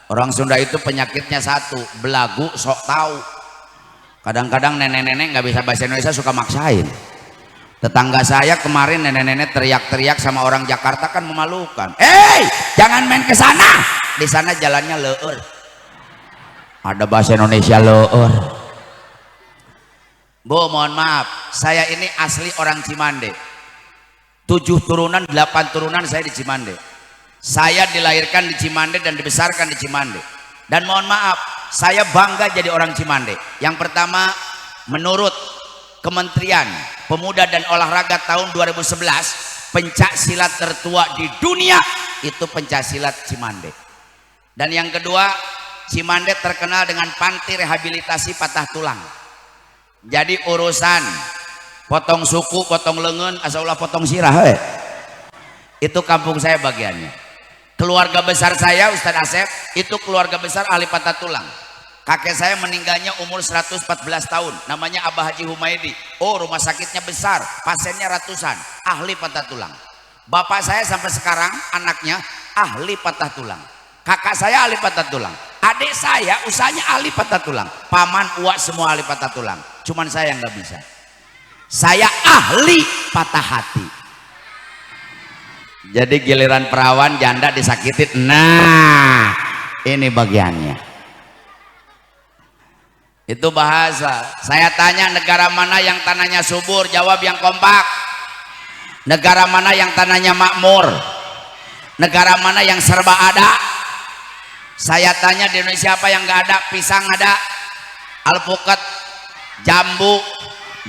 Orang Sunda itu penyakitnya satu, belagu sok tahu. Kadang-kadang nenek-nenek nggak bisa bahasa Indonesia suka maksain. Tetangga saya kemarin nenek-nenek teriak-teriak sama orang Jakarta kan memalukan. Jangan main ke sana. Di sana jalannya leur. Ada bahasa Indonesia leur. Bu, mohon maaf, saya ini asli orang Cimande. 7 turunan, 8 turunan saya di Cimande. Saya dilahirkan di Cimande dan dibesarkan di Cimande. Dan mohon maaf, saya bangga jadi orang Cimande. Yang pertama, menurut Kementerian Pemuda dan Olahraga tahun 2011, pencak silat tertua di dunia itu pencak silat Cimande. Dan yang kedua, Cimande terkenal dengan panti rehabilitasi patah tulang. Jadi urusan potong suku, potong lengan, asal potong sirah, itu kampung saya bagiannya. Keluarga besar saya Ustadz Asep itu keluarga besar ahli patah tulang. Kakek saya meninggalnya umur 114 tahun, namanya Abah Haji Humaydi. Rumah sakitnya besar, pasiennya ratusan, ahli patah tulang. Bapak saya sampai sekarang anaknya ahli patah tulang. Kakak saya ahli patah tulang. Adik saya usahanya ahli patah tulang. Paman, uak semua ahli patah tulang. Cuman saya nggak bisa. Saya ahli patah hati. Jadi giliran perawan janda disakitin. Nah, ini bagiannya. Itu bahasa. Saya tanya negara mana yang tanahnya subur, jawab yang kompak. Negara mana yang tanahnya makmur? Negara mana yang serba ada? Saya tanya di Indonesia apa yang nggak ada? Pisang ada, alpukat, jambu,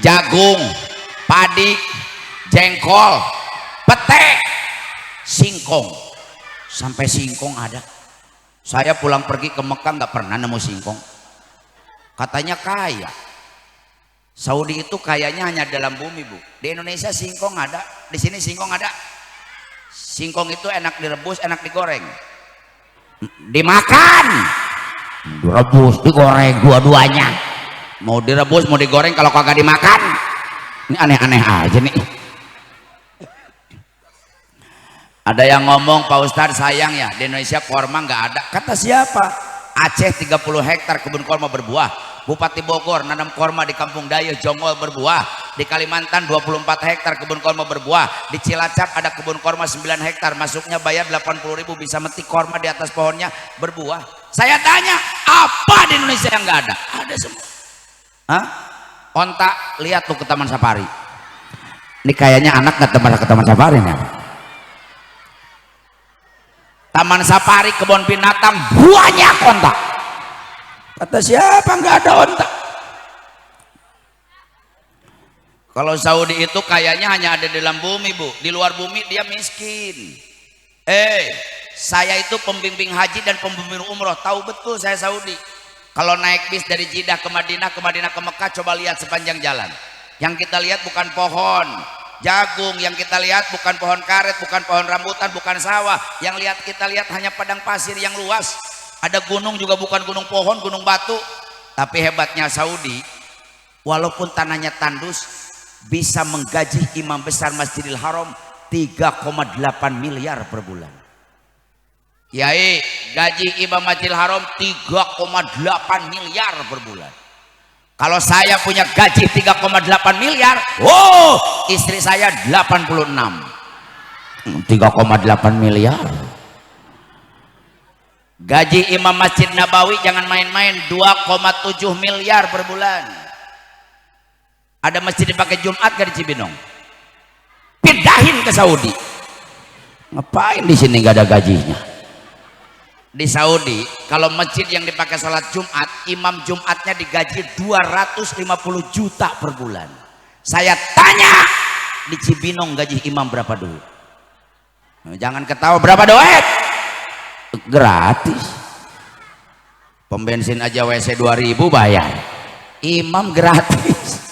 jagung, padi, jengkol, pete, singkong. Sampai singkong ada. Saya pulang pergi ke Mekah nggak pernah nemu singkong. Katanya kaya. Saudi itu kayanya hanya dalam bumi bu. Di Indonesia singkong ada, di sini singkong ada. Singkong itu enak direbus, enak digoreng. Dimakan, direbus, digoreng, dua-duanya. Mau direbus mau digoreng, kalau kagak dimakan ini aneh-aneh aja nih. Ada yang ngomong Pak Ustadz sayang ya di Indonesia korma nggak ada. Kata siapa? Aceh 30 hektar kebun korma berbuah. Bupati Bogor nanam korma di Kampung Dayeh Jongol berbuah. Di Kalimantan 24 hektar kebun korma berbuah. Di Cilacap ada kebun korma 9 hektar, masuknya bayar 80.000, bisa metik korma di atas pohonnya berbuah. Saya tanya, apa di Indonesia yang nggak ada? Ada semua. Hah? Ontak, lihat tuh ke Taman Safari. Ini kayaknya anak nggak ke Taman Safari nih. Taman Safari, kebun binatang, banyak ontak. Kata siapa nggak ada ontak? Kalau Saudi itu kayaknya hanya ada di dalam bumi bu, di luar bumi dia miskin. Saya itu pembimbing haji dan pembimbing umroh, tahu betul saya Saudi. Kalau naik bis dari Jeddah ke Madinah ke Mekah, coba lihat sepanjang jalan. Yang kita lihat bukan pohon jagung, yang kita lihat bukan pohon karet, bukan pohon rambutan, bukan sawah. Yang kita lihat hanya padang pasir yang luas. Ada gunung juga bukan gunung pohon, gunung batu. Tapi hebatnya Saudi, walaupun tanahnya tandus, bisa menggaji imam besar Masjidil Haram 3,8 miliar per bulan. Kiai, gaji imam Masjidil Haram 3,8 miliar per bulan. Kalau saya punya gaji 3,8 miliar, oh, istri saya 86. 3,8 miliar. Gaji imam Masjid Nabawi jangan main-main, 2,7 miliar per bulan. Ada masjid dipakai Jumat gak di Cibinong? Pindahin ke Saudi. Ngapain di sini gak ada gajinya? Di Saudi kalau masjid yang dipakai salat Jumat, imam Jumatnya digaji 250 juta per bulan. Saya tanya, di Cibinong gaji imam berapa dulu? Jangan ketawa, berapa duit? Gratis. Pom bensin aja WC 2000 bayar, imam gratis.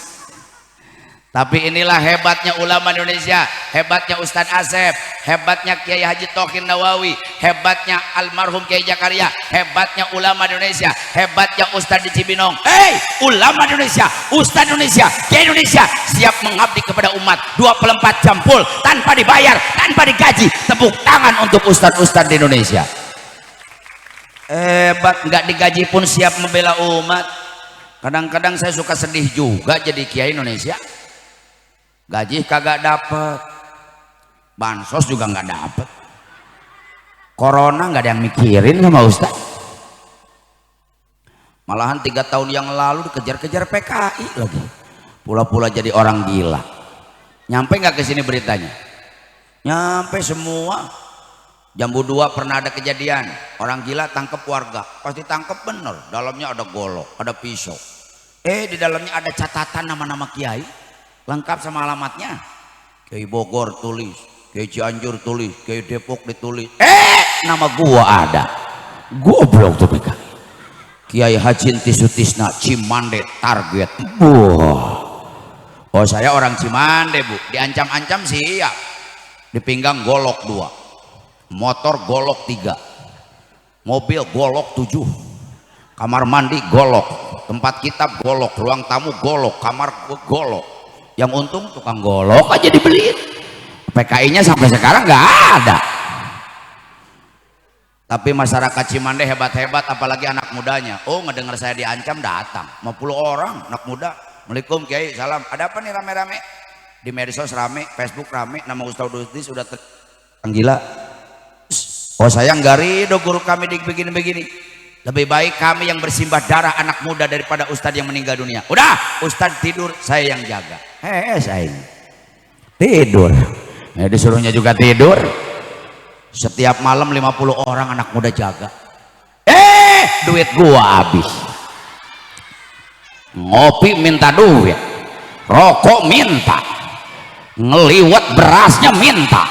Tapi inilah hebatnya ulama Indonesia, hebatnya Ustadz Asep, hebatnya Kiai Haji Thohir Nawawi, hebatnya almarhum Kiai Jakaria, hebatnya ulama Indonesia, hebatnya Ustadz di Cibinong. Hei, ulama Indonesia, Ustadz Indonesia, Kiai Indonesia siap mengabdi kepada umat 24 jam full tanpa dibayar, tanpa digaji. Tepuk tangan untuk Ustadz-Ustadz di Indonesia. Hebat, nggak digaji pun siap membela umat. Kadang-kadang saya suka sedih juga jadi Kiai Indonesia. Gaji kagak dapet, bansos juga nggak dapet, corona nggak ada yang mikirin sama Ustaz. Malahan 3 tahun yang lalu dikejar-kejar PKI lagi, pula-pula jadi orang gila. Nyampe nggak ke sini beritanya? Nyampe semua. Jambu 2 pernah ada kejadian, orang gila tangkep warga, pasti tangkep bener, dalamnya ada golok, ada pisau. Di dalamnya ada catatan nama-nama kiai, lengkap sama alamatnya. Kiai Bogor tulis, Kiai Cianjur tulis, Kiai Depok ditulis. Nama gua ada. Goblok tuh PKI. Kiai Haji Tisutisna Cimande target. Oh, saya orang Cimande, Bu. Diancam-ancam siap. Di pinggang golok 2, motor golok 3, mobil golok 7, kamar mandi golok, tempat kitab golok, ruang tamu golok, kamar golok. Yang untung tukang golok aja dibeliin. PKI-nya sampai sekarang nggak ada. Tapi masyarakat Cimande hebat-hebat, apalagi anak mudanya. Oh, ngedengar saya diancam datang 50 orang anak muda. Assalamualaikum Kiai, salam. Ada apa nih rame-rame? Di medsos rame, Facebook rame, nama Ustaz Udus udah gila. Oh, saya nggak ridho guru kami begini-begini. Lebih baik kami yang bersimbah darah anak muda daripada Ustadz yang meninggal dunia. Udah, Ustadz tidur, saya yang jaga. Saya tidur. Disuruhnya juga tidur. Setiap malam 50 orang anak muda jaga. Duit gua habis. Ngopi minta duit, rokok minta, ngeliwat berasnya minta.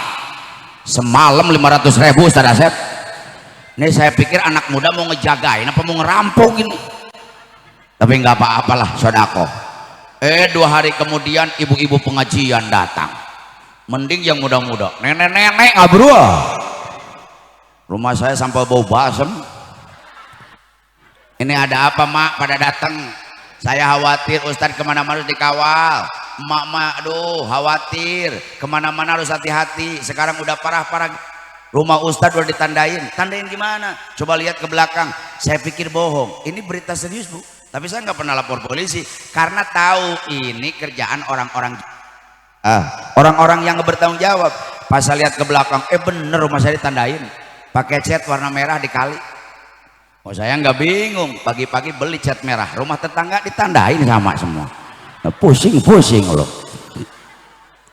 Semalam 500.000 Ustadz Asep. Ini saya pikir anak muda mau ngejagain apa mau ngerampok ini. Tapi nggak apa-apalah, sodako. 2 hari kemudian ibu-ibu pengajian datang. Mending yang muda-muda, nenek-nenek ngabrol. Rumah saya sampai bau basem. Ini ada apa mak pada datang? Saya khawatir Ustadz kemana-mana harus dikawal. Mak, aduh khawatir kemana-mana harus hati-hati. Sekarang udah parah-parah. Rumah Ustadz udah ditandain. Tandain gimana? Coba lihat ke belakang. Saya pikir bohong. Ini berita serius, Bu. Tapi saya nggak pernah lapor polisi karena tahu ini kerjaan orang-orang yang bertanggung jawab. Pas saya lihat ke belakang, bener rumah saya ditandain. Pakai cat warna merah dikali. Oh, saya nggak bingung. Pagi-pagi beli cat merah. Rumah tetangga ditandain sama semua. Nah, pusing loh.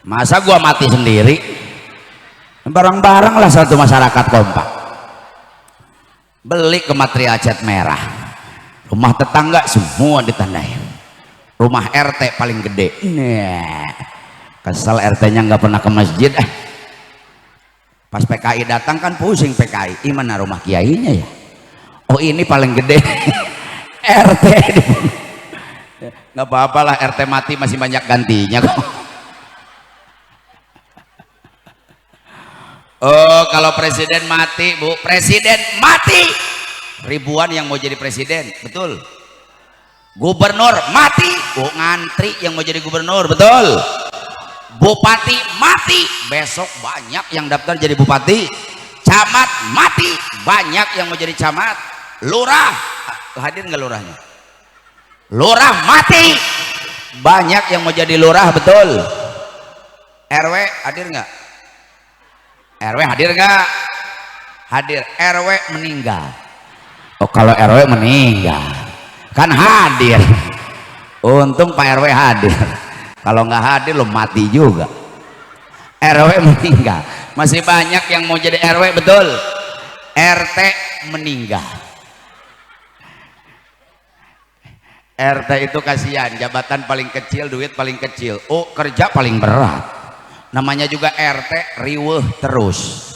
Masa gua mati sendiri? Bareng-bareng lah satu masyarakat kompak. Beli ke material cat merah. Rumah tetangga semua ditandain. Rumah RT paling gede. Kesel RT-nya nggak pernah ke masjid. Pas PKI datang kan pusing PKI. Gimana rumah kiainya ya? Oh, ini paling gede. RT. Nggak apa-apalah, RT mati masih banyak gantinya kok. Oh, kalau presiden mati, Bu, presiden mati, ribuan yang mau jadi presiden, betul. Gubernur mati, ngantri yang mau jadi gubernur, betul. Bupati mati, besok banyak yang daftar jadi bupati. Camat mati, banyak yang mau jadi camat. Lurah, hadir nggak lurahnya? Lurah mati, banyak yang mau jadi lurah, betul. RW hadir nggak? RW hadir nggak? Hadir. RW meninggal. Oh, kalau RW meninggal kan hadir. Untung Pak RW hadir. Kalau nggak hadir lo mati juga. RW meninggal, masih banyak yang mau jadi RW, betul. RT meninggal. RT itu kasihan, jabatan paling kecil, duit paling kecil. Oh, kerja paling berat. Namanya juga RT, riweuh terus.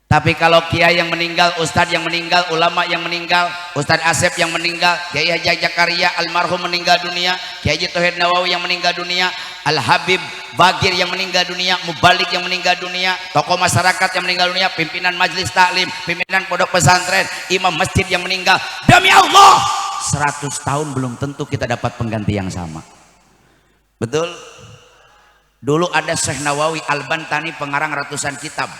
Tapi kalau kiai yang meninggal, ustadz yang meninggal, ulama yang meninggal, Ustadz Asep yang meninggal, Kiai Haji Zakaria almarhum meninggal dunia, Kiai Haji Tauhid Nawawi yang meninggal dunia, Al Habib Bagir yang meninggal dunia, Mubalik yang meninggal dunia, tokoh masyarakat yang meninggal dunia, pimpinan majelis taklim, pimpinan pondok pesantren, imam masjid yang meninggal. Demi Allah, 100 tahun belum tentu kita dapat pengganti yang sama. Betul? Dulu ada Syekh Nawawi Al-Bantani, pengarang ratusan kitab.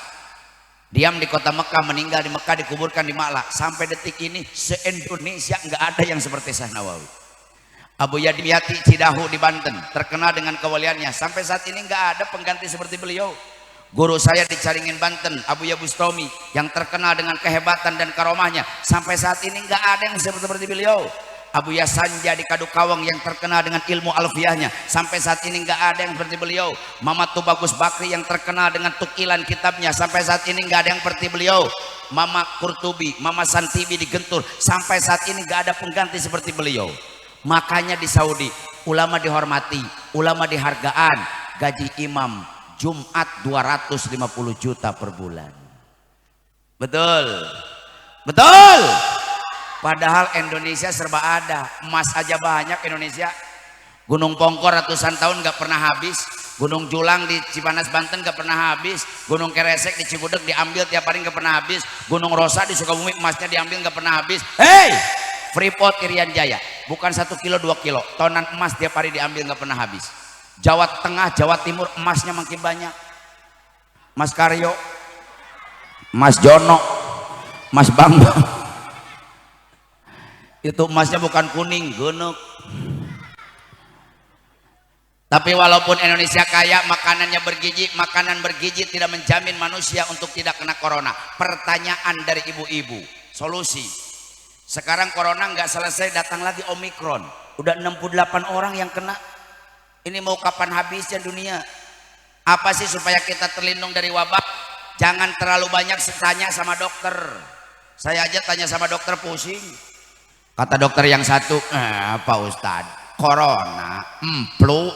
Diam di kota Mekah, meninggal di Mekah, dikuburkan di Ma'la. Sampai detik ini se-Indonesia nggak ada yang seperti Syekh Nawawi. Abu Yadim Yati Cidahu di Banten terkenal dengan kewaliannya. Sampai saat ini nggak ada pengganti seperti beliau. Guru saya di Caringin Banten, Abu Ya Bustomi, yang terkenal dengan kehebatan dan karomahnya. Sampai saat ini nggak ada yang seperti beliau. Abu Ya Sanja di Kadukawang yang terkenal dengan ilmu alfiahnya. Sampai saat ini nggak ada yang seperti beliau. Mama Tubagus Bakri yang terkenal dengan tukilan kitabnya. Sampai saat ini nggak ada yang seperti beliau. Mama Kurtubi, Mama Santibi di Gentur. Sampai saat ini nggak ada pengganti seperti beliau. Makanya di Saudi ulama dihormati, ulama dihargaan. Gaji imam Jumat 250 juta per bulan. Betul, betul. Padahal Indonesia serba ada, emas aja banyak Indonesia. Gunung Pongkor ratusan tahun nggak pernah habis. Gunung Julang di Cipanas Banten nggak pernah habis. Gunung Keresek di Cibudek diambil tiap hari nggak pernah habis. Gunung Rosa di Sukabumi emasnya diambil nggak pernah habis. Hey, Freeport Irian Jaya, bukan 1 kilo 2 kilo, tonan emas tiap hari diambil nggak pernah habis. Jawa Tengah, Jawa Timur emasnya makin banyak. Mas Karyo, Mas Jono, Mas Bambang. Itu emasnya bukan kuning, gunung. Tapi walaupun Indonesia kaya, makanannya bergizi, makanan bergizi tidak menjamin manusia untuk tidak kena corona. Pertanyaan dari ibu-ibu, solusi. Sekarang corona nggak selesai, datang lagi Omikron. Udah 68 orang yang kena. Ini mau kapan habisnya dunia? Apa sih supaya kita terlindung dari wabah? Jangan terlalu banyak tanya sama dokter. Saya aja tanya sama dokter pusing. Kata dokter yang satu, Pak Ustadz, corona, flu,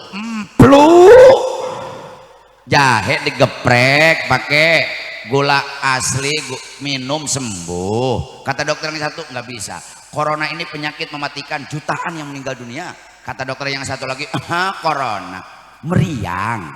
jahe digeprek pakai gula asli, minum sembuh. Kata dokter yang satu, nggak bisa. Corona ini penyakit mematikan, jutaan yang meninggal dunia. Kata dokter yang satu lagi, corona, meriang,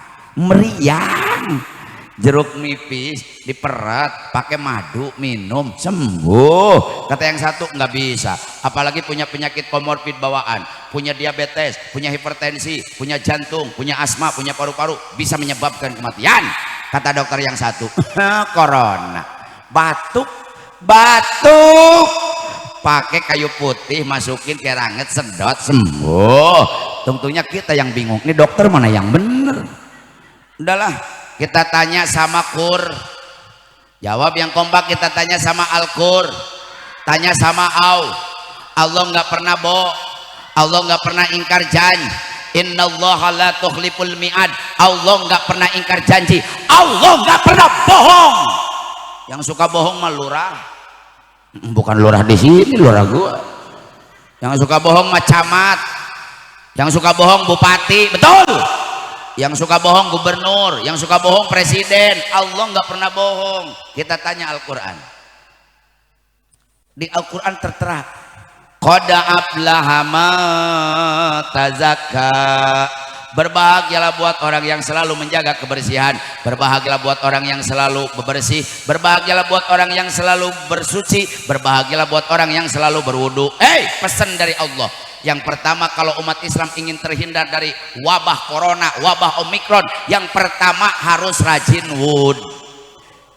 jeruk nipis diperat pakai madu minum sembuh. Kata yang satu nggak bisa, apalagi punya penyakit komorbid bawaan, punya diabetes, punya hipertensi, punya jantung, punya asma, punya paru-paru, bisa menyebabkan kematian. Kata dokter yang satu, corona, batuk pakai kayu putih masukin ke ranget sedot sembuh. Tentunya kita yang bingung, ini dokter mana yang bener? Udahlah, kita tanya sama Kur, jawab yang kompak. Kita tanya sama Al-Qur, tanya sama Allah nggak pernah bohong, Allah nggak pernah ingkar janji. Innallaha la tukhliful mi'ad. Allah nggak pernah ingkar janji, Allah nggak pernah bohong. Yang suka bohong mah lurah, bukan lurah di sini, lurah gua. Yang suka bohong mah camat, yang suka bohong bupati, betul. Yang suka bohong gubernur, yang suka bohong presiden. Allah nggak pernah bohong. Kita tanya Al-Quran, di Al-Quran tertera, qad aflaha man tazakka. Berbahagialah buat orang yang selalu menjaga kebersihan, berbahagialah buat orang yang selalu bersih, berbahagialah buat orang yang selalu bersuci, berbahagialah buat orang yang selalu berwudu. Pesan dari Allah, Yang pertama, kalau umat Islam ingin terhindar dari wabah corona, wabah omikron, yang pertama harus rajin wud.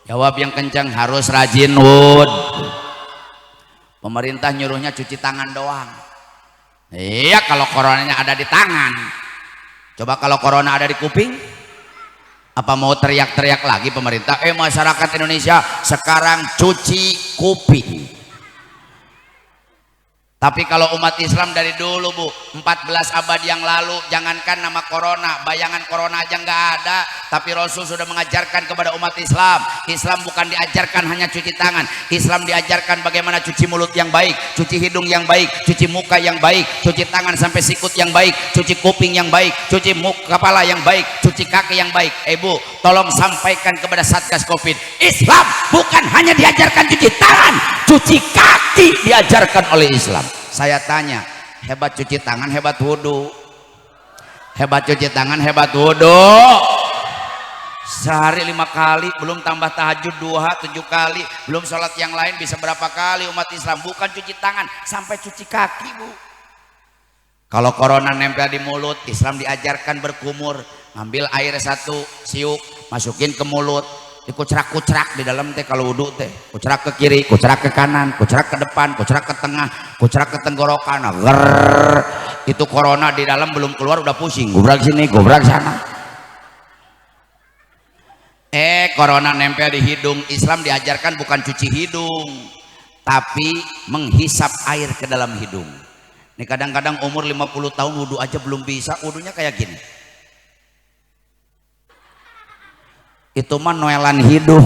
Jawab yang kencang, harus rajin wud. Pemerintah nyuruhnya cuci tangan doang. Iya, kalau coronanya ada di tangan. Coba kalau corona ada di kuping, apa mau teriak-teriak lagi pemerintah? Masyarakat Indonesia sekarang cuci kuping. Tapi kalau umat Islam dari dulu Bu, 14 abad yang lalu, jangankan nama corona, bayangan corona aja nggak ada, tapi Rasul sudah mengajarkan kepada umat Islam. Islam bukan diajarkan hanya cuci tangan, Islam diajarkan bagaimana cuci mulut yang baik, cuci hidung yang baik, cuci muka yang baik, cuci tangan sampai sikut yang baik, cuci kuping yang baik, cuci kepala yang baik, cuci kaki yang baik. Bu, tolong sampaikan kepada Satgas Covid, Islam bukan hanya diajarkan cuci tangan, cuci kaki diajarkan oleh Islam. Saya tanya, hebat cuci tangan, hebat wudhu. Hebat cuci tangan, hebat wudhu. Sehari 5 kali, belum tambah tahajud duha 7 kali, belum sholat yang lain, bisa berapa kali umat Islam? Bukan cuci tangan, sampai cuci kaki Bu. Kalau corona nempel di mulut, Islam diajarkan berkumur, ngambil air 1 siuk, masukin ke mulut, dikucrak-kucrak di dalam teh. Kalau wudhu teh kucrak ke kiri, kucrak ke kanan, kucrak ke depan, kucrak ke tengah, kucrak ke tenggorokan. Grrr. Itu corona di dalam belum keluar udah pusing, gubrak sini, gubrak sana. Corona nempel di hidung. Islam diajarkan bukan cuci hidung, tapi menghisap air ke dalam hidung. Ini kadang-kadang umur 50 tahun wudhu aja belum bisa, wudhunya kayak gini. Itu mah noelan hidung.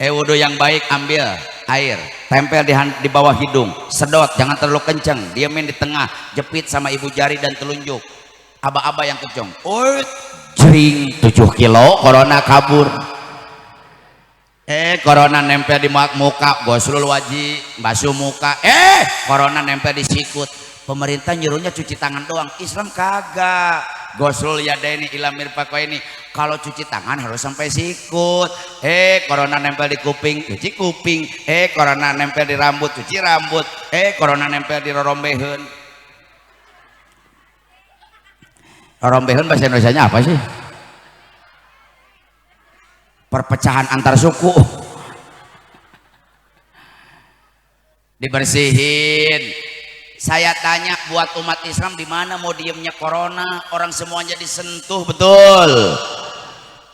Wudhu yang baik, ambil air, tempel di bawah hidung, sedot, jangan terlalu kenceng, diamin di tengah, jepit sama ibu jari dan telunjuk. Aba-aba yang kenceng, jering 7 kilo, corona kabur. Corona nempel di muka, goslul wajib, basuh muka. Corona nempel di sikut. Pemerintah nyuruhnya cuci tangan doang, Islam kagak. Goslul yadaini ila mirfaqaini. Kalau cuci tangan harus sampai sikut. Corona nempel di kuping, cuci kuping. Corona nempel di rambut, cuci rambut. Corona nempel di rorombeheun. Rorombeheun bahasa Indonesianya apa sih? Perpecahan antar suku. Dibersihin. Saya tanya buat umat Islam, di mana mau diemnya corona? Orang semuanya disentuh betul.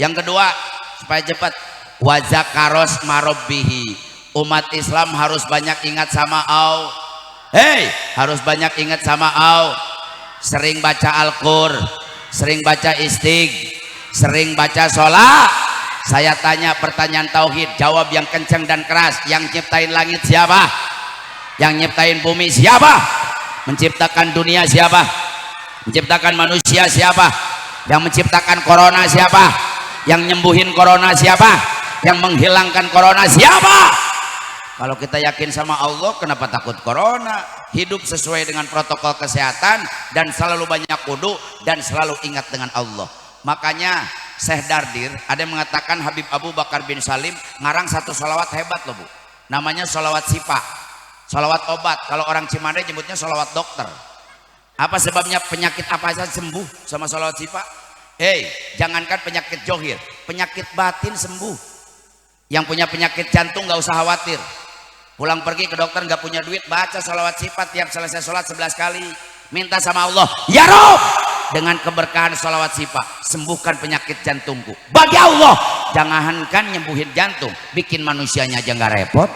Yang kedua, supaya cepat, wazakaros marobbihi. Umat Islam harus banyak ingat sama Allah. Harus banyak ingat sama Allah. Sering baca Al-Qur, sering baca sering baca sholat. Saya tanya pertanyaan tauhid, jawab yang kencang dan keras. Yang nyiptain langit siapa? Yang nyiptain bumi siapa? Menciptakan dunia siapa? Menciptakan manusia siapa? Yang menciptakan corona siapa? Yang nyembuhin corona siapa? Yang menghilangkan corona siapa? Kalau kita yakin sama Allah, kenapa takut corona? Hidup sesuai dengan protokol kesehatan dan selalu banyak wudu dan selalu ingat dengan Allah. Makanya Syekh Dardir ada yang mengatakan Habib Abu Bakar bin Salim ngarang satu sholawat hebat loh Bu, namanya sholawat sipa, sholawat obat. Kalau orang Cimande nyebutnya sholawat dokter. Apa sebabnya? Penyakit apa saja sembuh sama sholawat sipa. Jangankan penyakit johir, penyakit batin sembuh. Yang punya penyakit jantung nggak usah khawatir, pulang pergi ke dokter nggak punya duit, baca sholawat sipa tiap selesai sholat 11 kali, minta sama Allah, ya Rob, dengan keberkahan sholawat sipa sembuhkan penyakit jantungku. Bagi Allah, jangankan nyembuhin jantung, bikin manusianya aja nggak repot,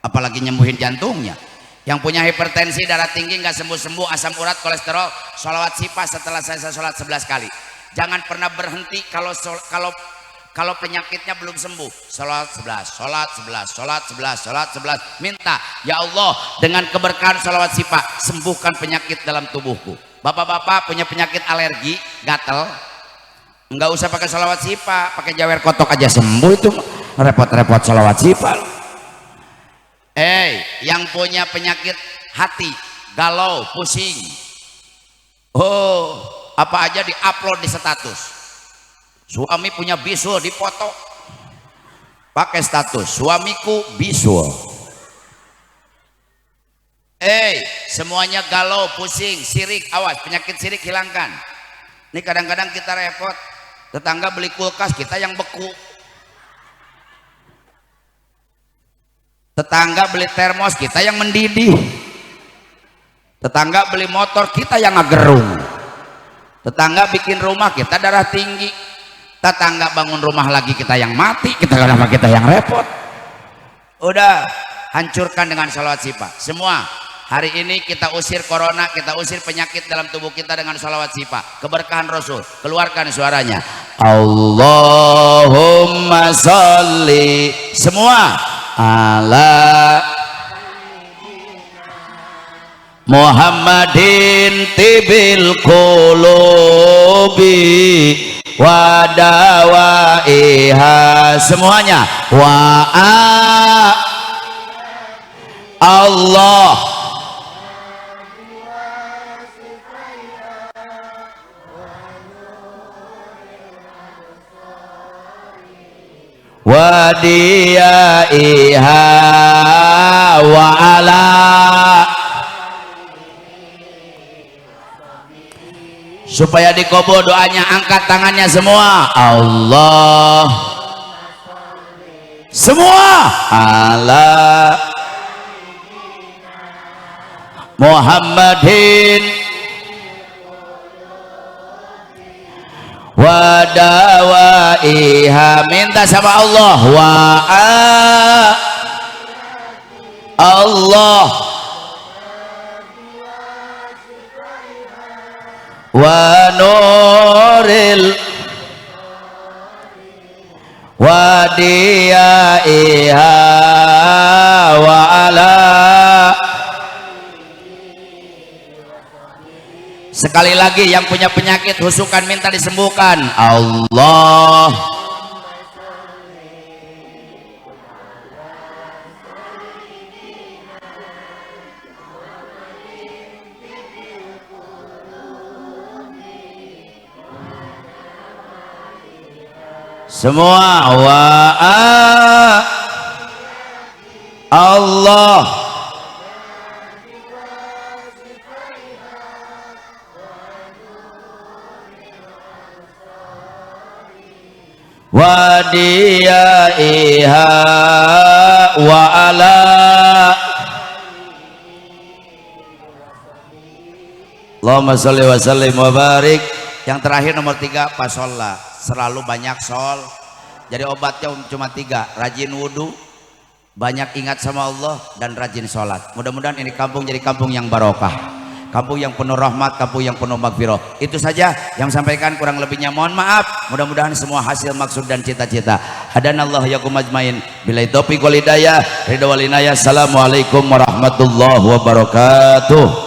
apalagi nyembuhin jantungnya. Yang punya hipertensi, darah tinggi nggak sembuh-sembuh, asam urat, kolesterol, sholawat sipa setelah selesai sholat 11 kali. Jangan pernah berhenti kalau penyakitnya belum sembuh. Sholat 11, sholat 11, sholat 11, sholat 11. Minta, ya Allah, dengan keberkahan sholawat sipa sembuhkan penyakit dalam tubuhku. Bapak-bapak punya penyakit alergi, gatel, nggak usah pakai sholawat sipa, pakai jawer kotok aja sembuh. Itu repot-repot sholawat sipa. Yang punya penyakit hati, galau, pusing, apa aja diupload di status. Suami punya bisul, dipoto, pakai status suamiku bisul. Semuanya galau, pusing, sirik, awas penyakit sirik hilangkan. Ini kadang-kadang kita repot, tetangga beli kulkas kita yang beku, tetangga beli termos kita yang mendidih, tetangga beli motor kita yang ngagerung, tetangga bikin rumah kita darah tinggi, tetangga bangun rumah lagi kita yang mati, kita yang repot. Udah hancurkan dengan sholawat sifat semua. Hari ini kita usir corona, kita usir penyakit dalam tubuh kita dengan sholawat sifat, keberkahan Rasul. Keluarkan suaranya, Allahumma sholli semua ala Muhammadin tibil qulubi wa dawaiha semuanya wa Allah wa diyaiha wa ala supaya dikabul doanya. Angkat tangannya semua, Allah semua ala Muhammadin wa dawaiha, minta sama Allah wa Allah wa nuril wa diyaiha wa ala. Sekali lagi, yang punya penyakit husukan minta disembuhkan, Allah semua wa Allah wa diyaiha wa ala. Allahumma sholli wa sallim wa barik. Yang terakhir nomor 3, pasolla, selalu banyak sol. Jadi obatnya cuma 3, rajin wudhu, banyak ingat sama Allah, dan rajin sholat. Mudah-mudahan ini kampung jadi kampung yang barokah, kampung yang penuh rahmat, kampung yang penuh magfirah. Itu saja yang sampaikan, kurang lebihnya mohon maaf. Mudah-mudahan semua hasil maksud dan cita-cita. Hadanallahu yakum ajmain. Billahi taufiq wal hidayah. Ridha wal inayah. Assalamualaikum warahmatullahi wabarakatuh.